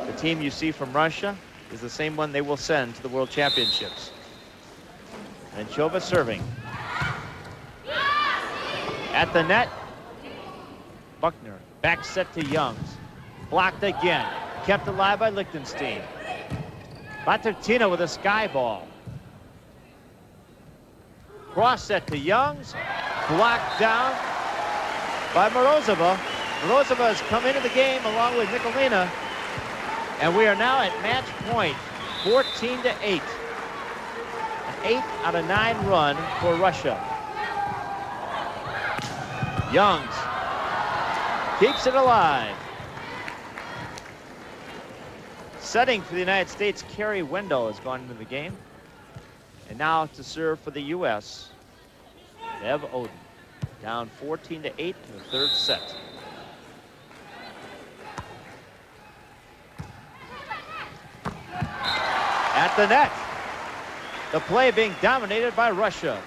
The team you see from Russia is the same one they will send to the World Championships. Menchova serving. At the net, Buckner, back set to Youngs. Blocked again, kept alive by Lichtenstein. Batertina with a sky ball. Cross set to Youngs, blocked down by Morozova. Morozova has come into the game along with Yelena, and we are now at match point, 14-8. An 8 out of 9 run for Russia. Youngs keeps it alive. Setting for the United States, Carrie Wendell has gone into the game. And now to serve for the U.S., Bev Oden. Down 14-8 in the third set. At the net. The play being dominated by Russia.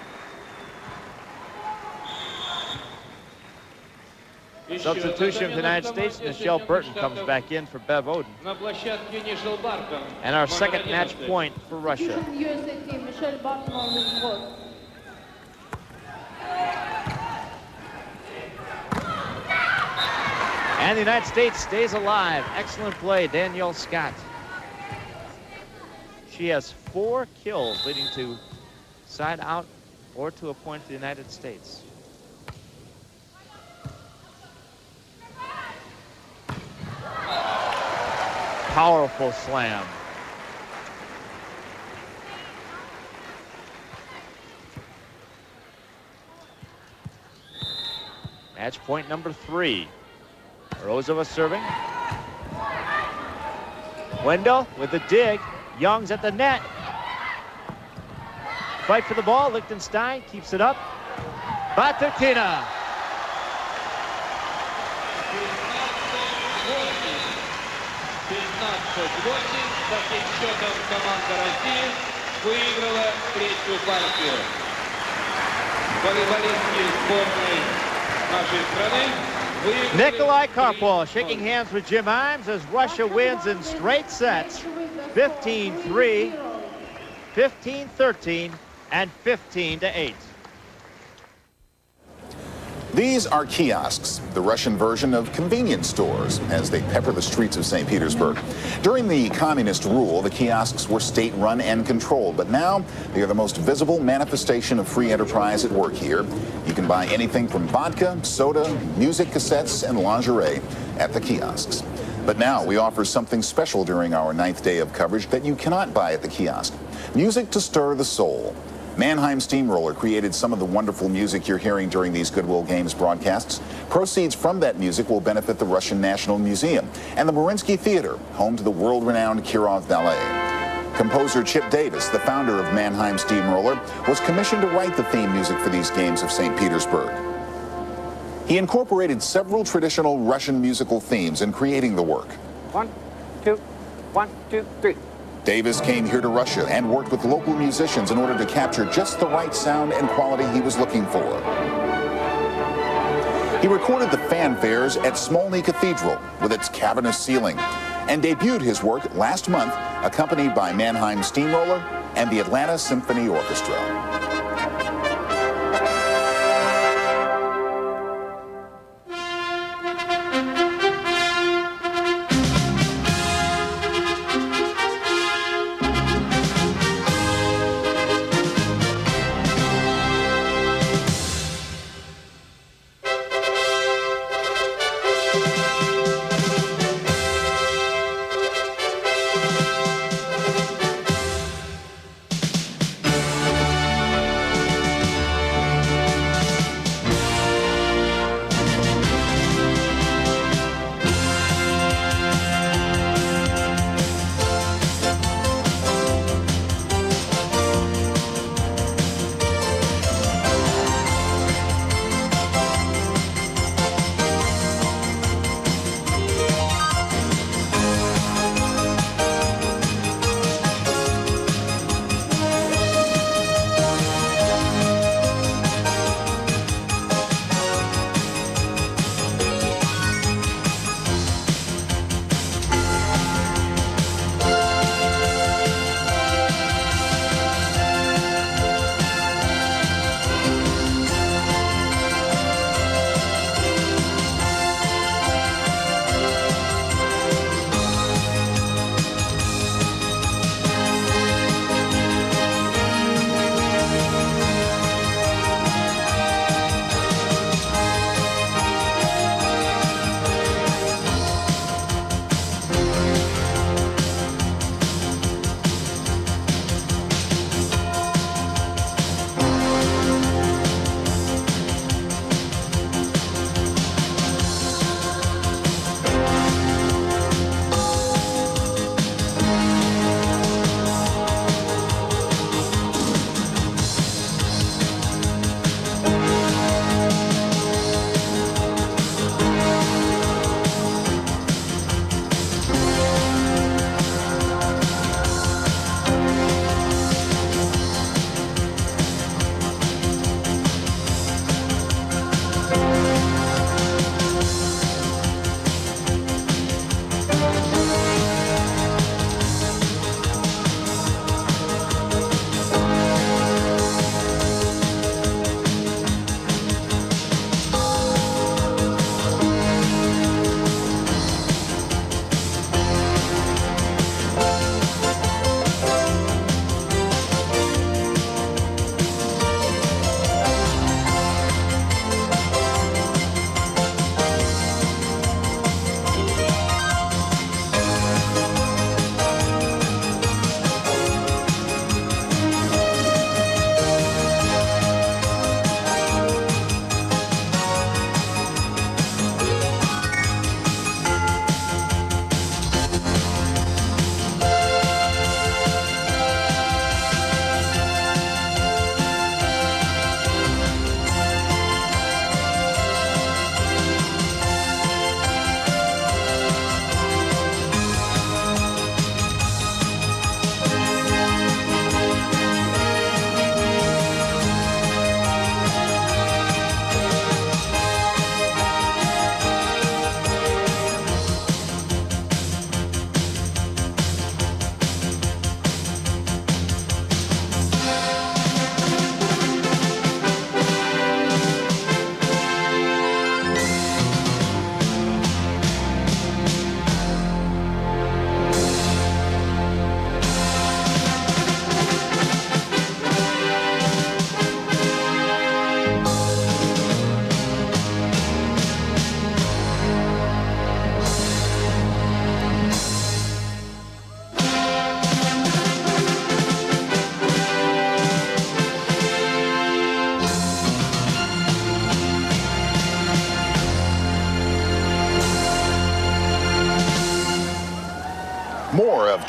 Substitution for the United States, Michelle Burton comes back in for Bev Oden. And our second match point for Russia. And the United States stays alive. Excellent play, Danielle Scott. She has 4 kills, leading to side out or to a point for the United States. Powerful slam. Match point number 3. Morozova serving. Wendell with the dig. Young's at the net. Fight for the ball. Lichtenstein keeps it up. Batutina. Nikolai Karpov shaking hands with Jim Imes as Russia wins in straight sets, 15-3, 15-13, and 15-8. These are kiosks, the Russian version of convenience stores, as they pepper the streets of St. Petersburg. During the communist rule, the kiosks were state-run and controlled, but now they are the most visible manifestation of free enterprise at work here. You can buy anything from vodka, soda, music cassettes, and lingerie at the kiosks. But now we offer something special during our 9th day of coverage that you cannot buy at the kiosk. Music to stir the soul. Mannheim Steamroller created some of the wonderful music you're hearing during these Goodwill Games broadcasts. Proceeds from that music will benefit the Russian National Museum and the Mariinsky Theater, home to the world-renowned Kirov Ballet. Composer Chip Davis, the founder of Mannheim Steamroller, was commissioned to write the theme music for these games of St. Petersburg. He incorporated several traditional Russian musical themes in creating the work. 1, 2, 1, 2, 3. Davis came here to Russia and worked with local musicians in order to capture just the right sound and quality he was looking for. He recorded the fanfares at Smolny Cathedral with its cavernous ceiling and debuted his work last month, accompanied by Mannheim Steamroller and the Atlanta Symphony Orchestra.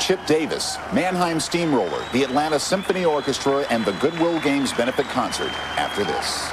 Chip Davis, Mannheim Steamroller, the Atlanta Symphony Orchestra, and the Goodwill Games benefit concert after this.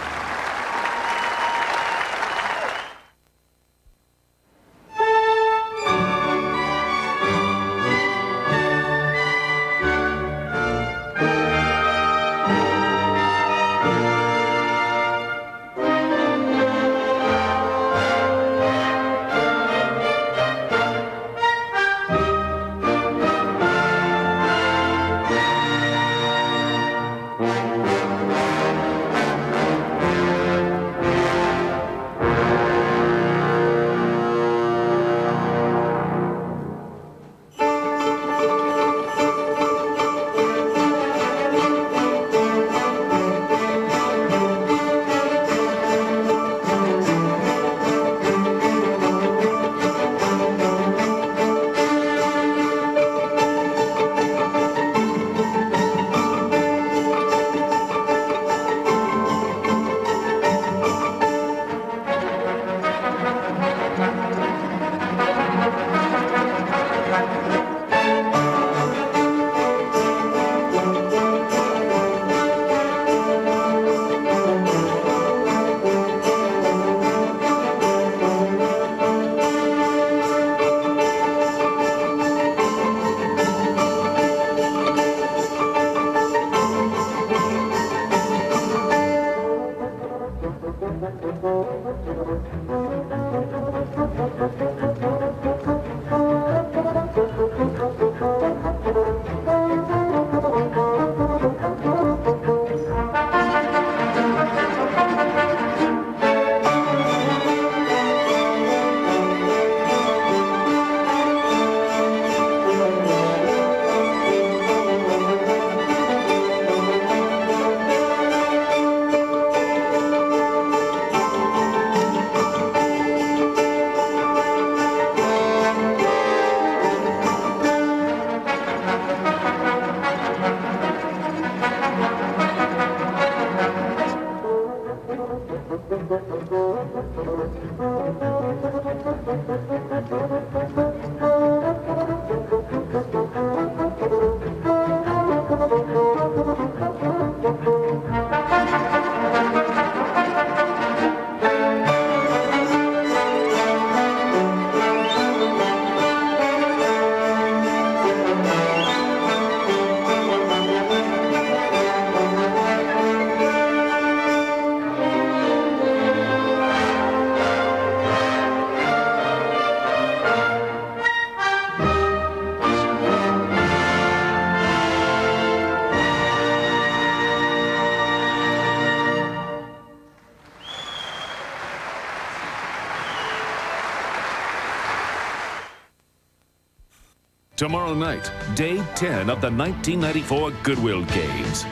Tomorrow night, day 10 of the 1994 Goodwill Games.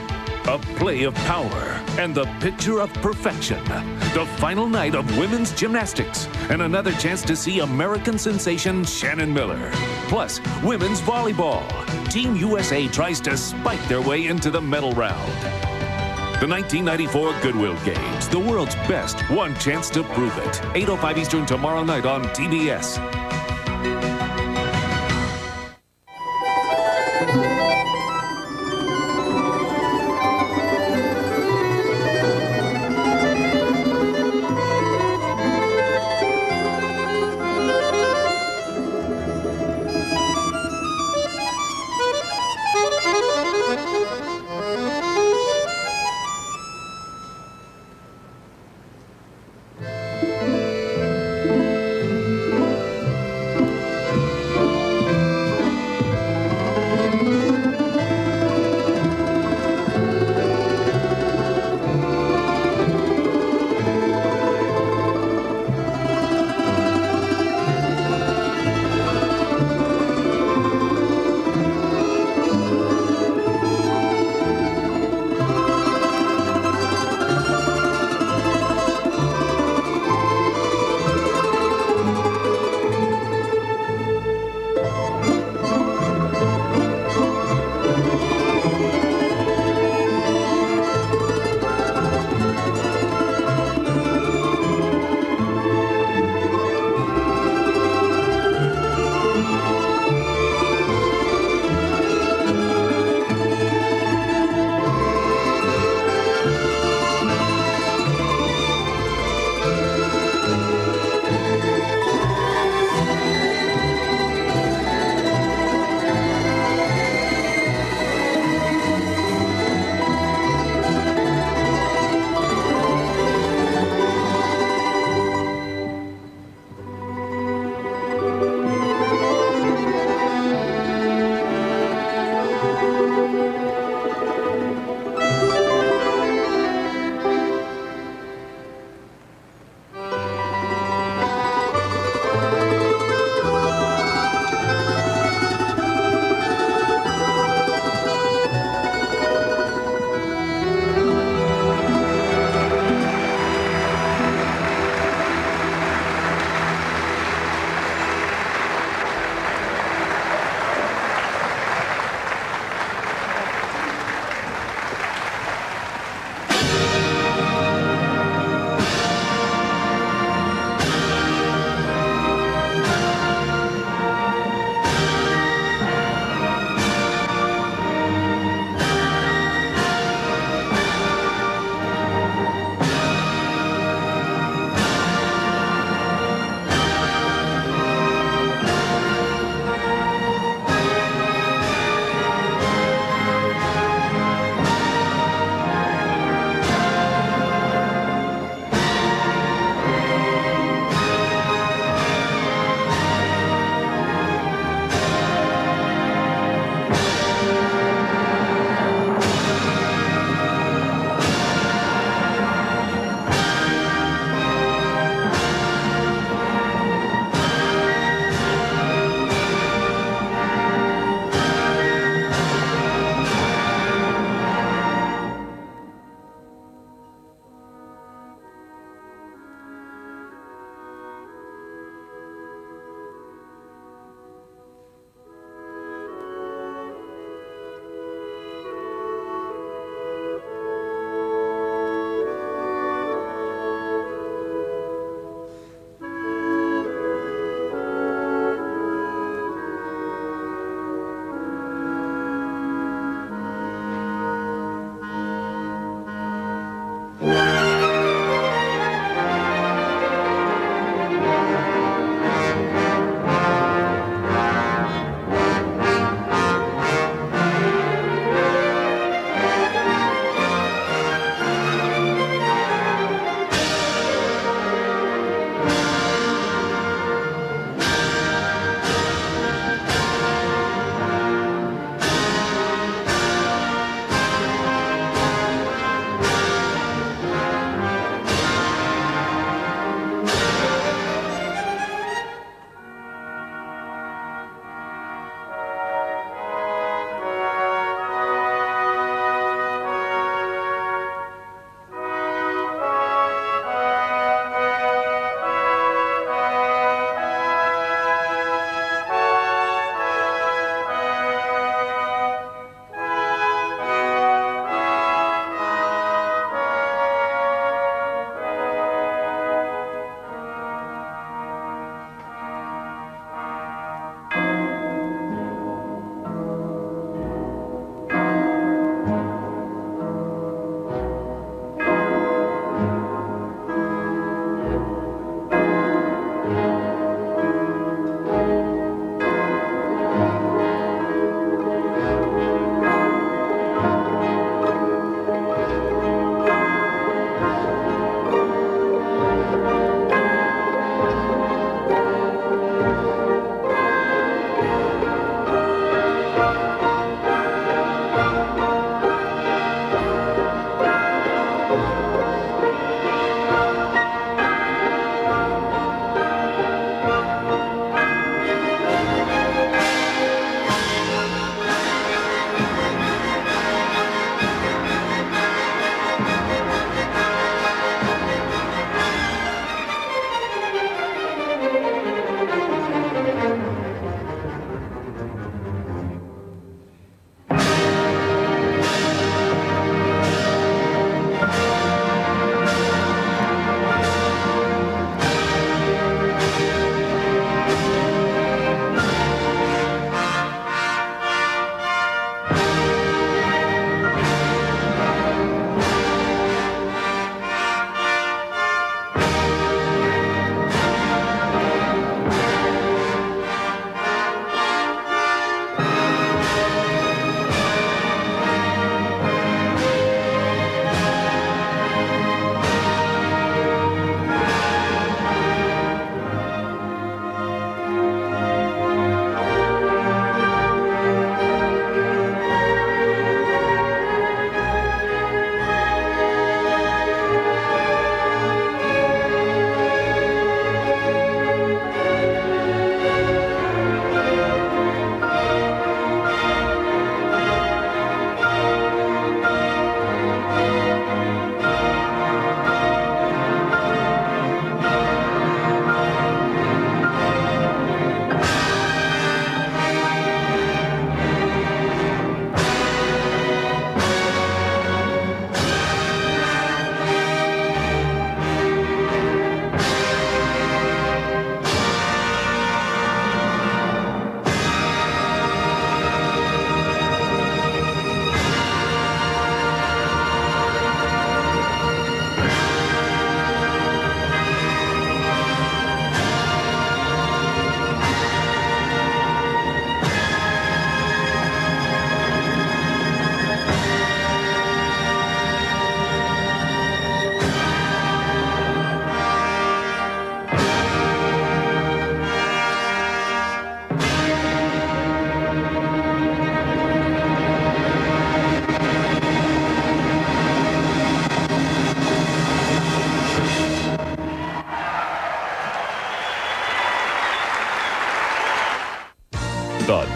A play of power and the picture of perfection. The final night of women's gymnastics and another chance to see American sensation Shannon Miller. Plus, women's volleyball. Team USA tries to spike their way into the medal round. The 1994 Goodwill Games, the world's best, one chance to prove it. 8:05 Eastern tomorrow night on TBS.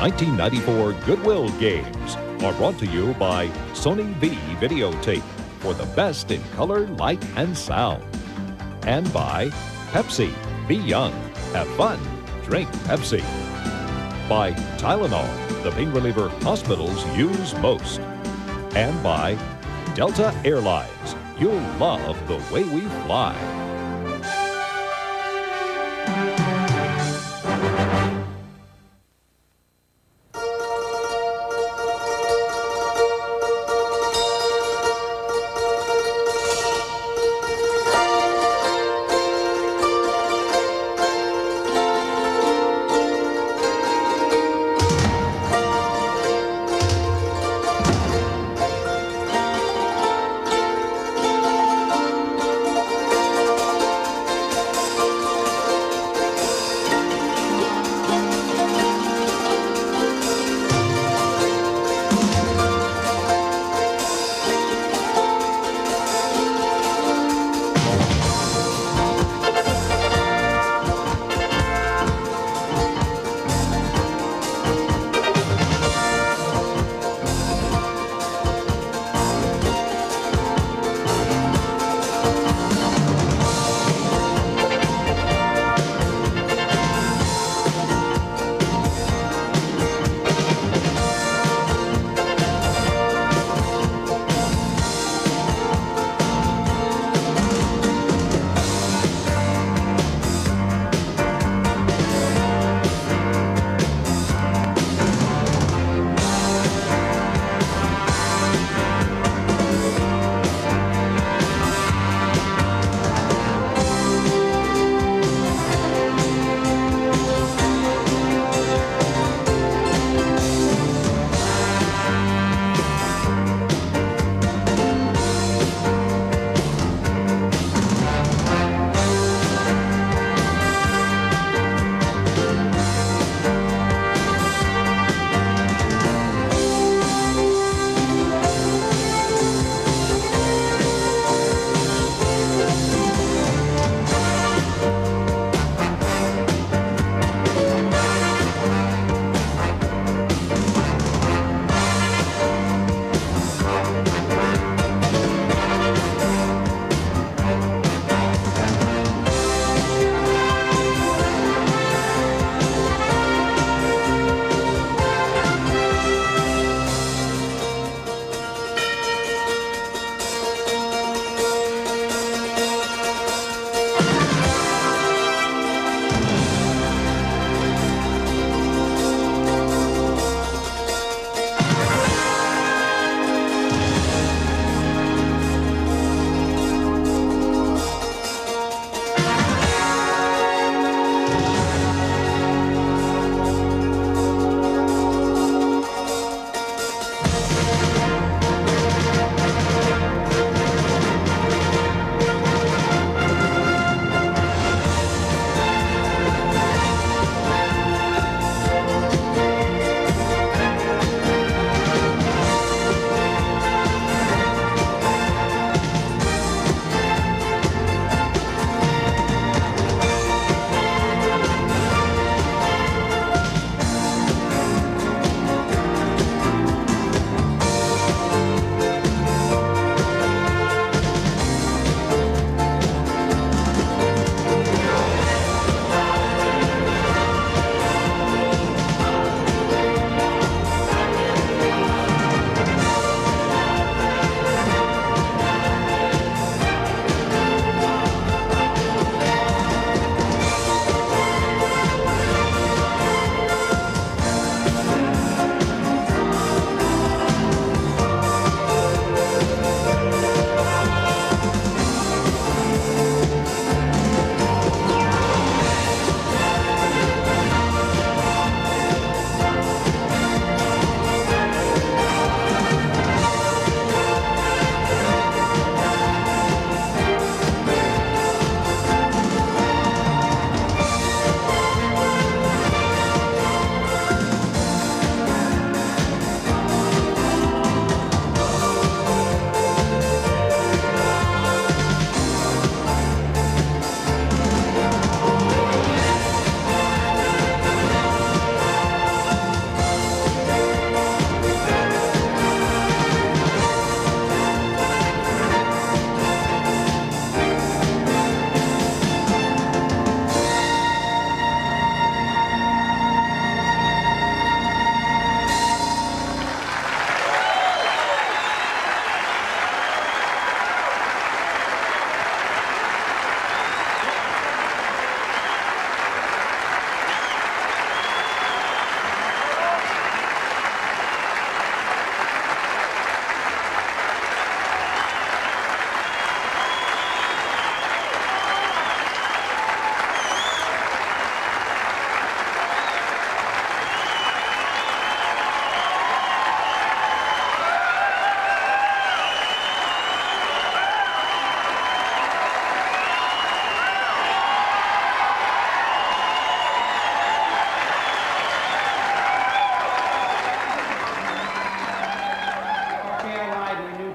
1994 Goodwill Games are brought to you by Sony V Videotape for the best in color, light, and sound. And by Pepsi. Be young. Have fun. Drink Pepsi. By Tylenol, the pain reliever hospitals use most. And by Delta Airlines. You'll love the way we fly.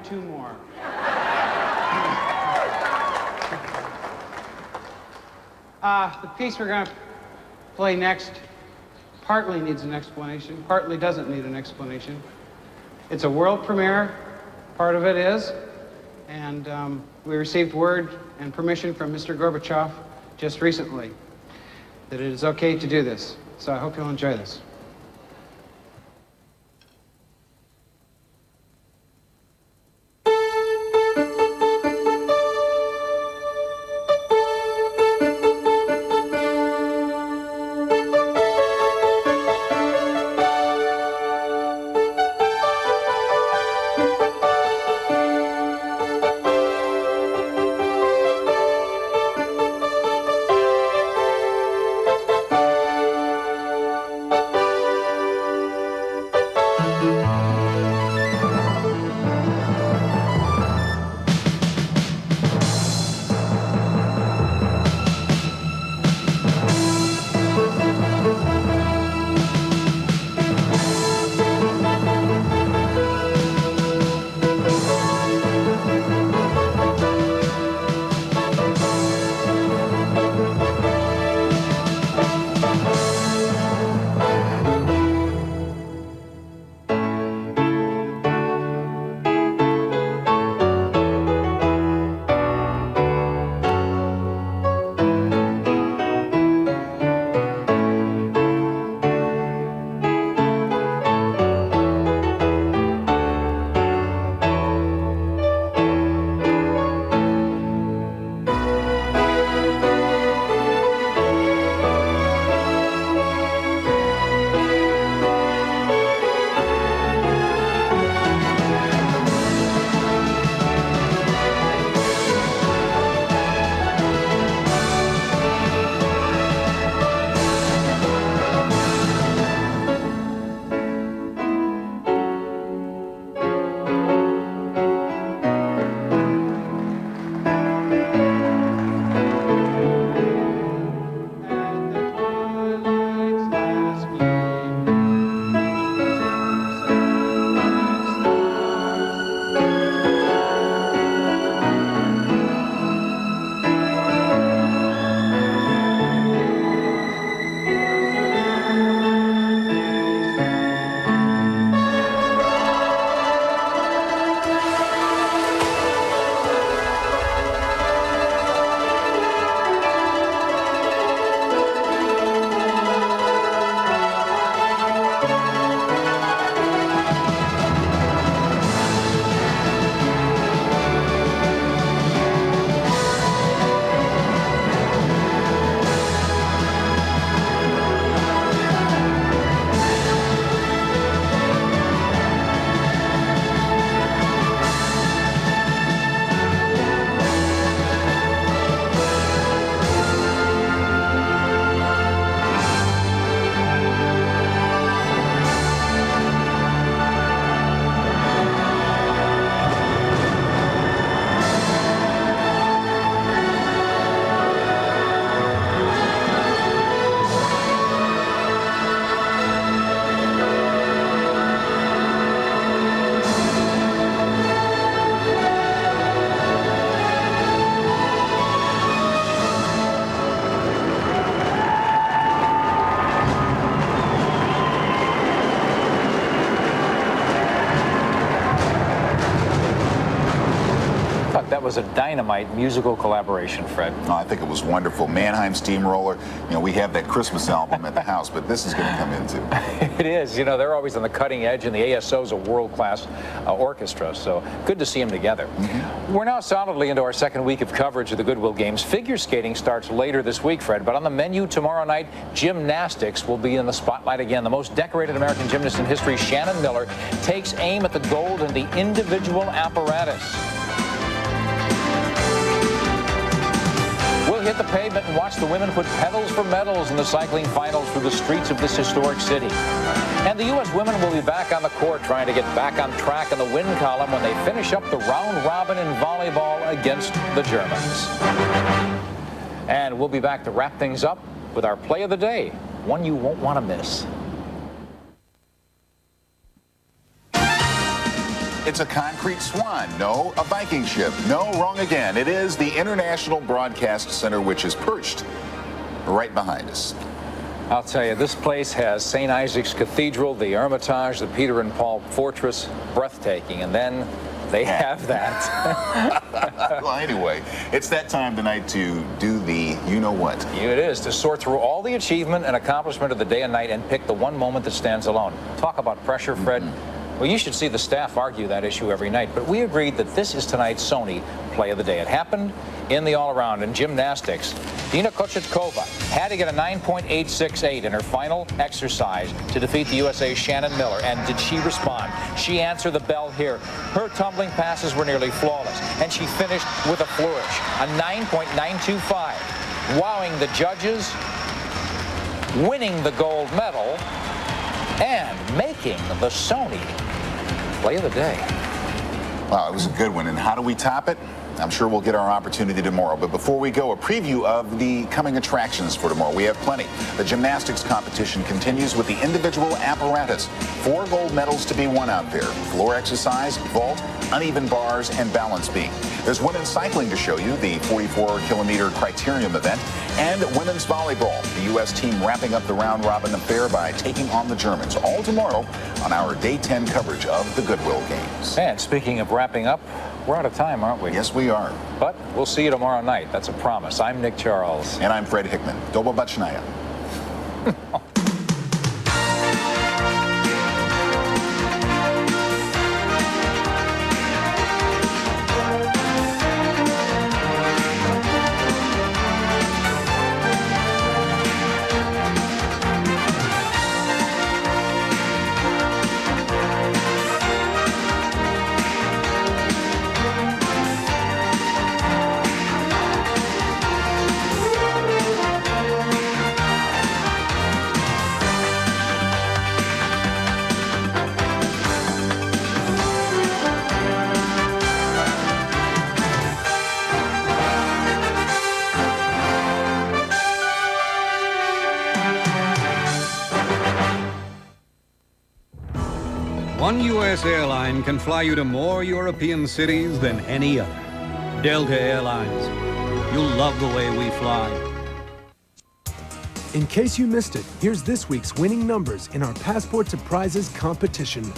2 more. The piece we're going to play next partly needs an explanation, partly doesn't need an explanation. It's a world premiere, part of it is, and we received word and permission from Mr. Gorbachev just recently that it is okay to do this. So I hope you'll enjoy this. That was a dynamite musical collaboration, Fred. Oh, I think it was wonderful. Mannheim Steamroller. You know, we have that Christmas album at the house, but this is going to come into. It is. You know, they're always on the cutting edge, and the ASO's a world-class orchestra, so good to see them together. We're now solidly into our second week of coverage of the Goodwill Games. Figure skating starts later this week, Fred, but on the menu tomorrow night, gymnastics will be in the spotlight again. The most decorated American gymnast in history, Shannon Miller, takes aim at the gold in the individual apparatus. We'll hit the pavement and watch the women put pedals for medals in the cycling finals through the streets of this historic city. And the U.S. women will be back on the court trying to get back on track in the win column when they finish up the round robin in volleyball against the Germans. And we'll be back to wrap things up with our play of the day, one you won't want to miss. It's a concrete swan. No, a Viking ship. No, wrong again. It is the International Broadcast Center, which is perched right behind us. I'll tell you, this place has St. Isaac's Cathedral, the Hermitage, the Peter and Paul Fortress, breathtaking. And then they have that. Well, anyway, it's that time tonight to do the you-know-what. It is, to sort through all the achievement and accomplishment of the day and night and pick the one moment that stands alone. Talk about pressure, Fred. Well, you should see the staff argue that issue every night, but we agreed that this is tonight's Sony Play of the Day. It happened in the all-around in gymnastics. Dina Kochetkova had to get a 9.868 in her final exercise to defeat the USA's Shannon Miller. And did she respond? She answered the bell here. Her tumbling passes were nearly flawless, and she finished with a flourish, a 9.925, wowing the judges, winning the gold medal, and making the Sony Play of the Day. Wow, it was a good one. And how do we top it? I'm sure we'll get our opportunity tomorrow. But before we go, a preview of the coming attractions for tomorrow. We have plenty. The gymnastics competition continues with the individual apparatus. 4 gold medals to be won out there. Floor exercise, vault, uneven bars, and balance beam. There's women's cycling to show you, the 44-kilometer criterium event, and women's volleyball. The U.S. team wrapping up the round-robin affair by taking on the Germans. All tomorrow on our Day 10 coverage of the Goodwill Games. And speaking of wrapping up, we're out of time, aren't we? Yes, we are. But we'll see you tomorrow night. That's a promise. I'm Nick Charles. And I'm Fred Hickman. Do побачення. One U.S. airline can fly you to more European cities than any other. Delta Airlines. You'll love the way we fly. In case you missed it, here's this week's winning numbers in our Passport to Prizes competition.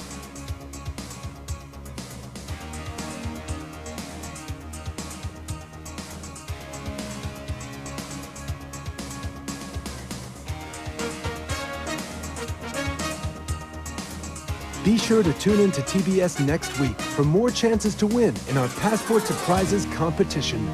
Be sure to tune in to TBS next week for more chances to win in our Passport to Prizes competition.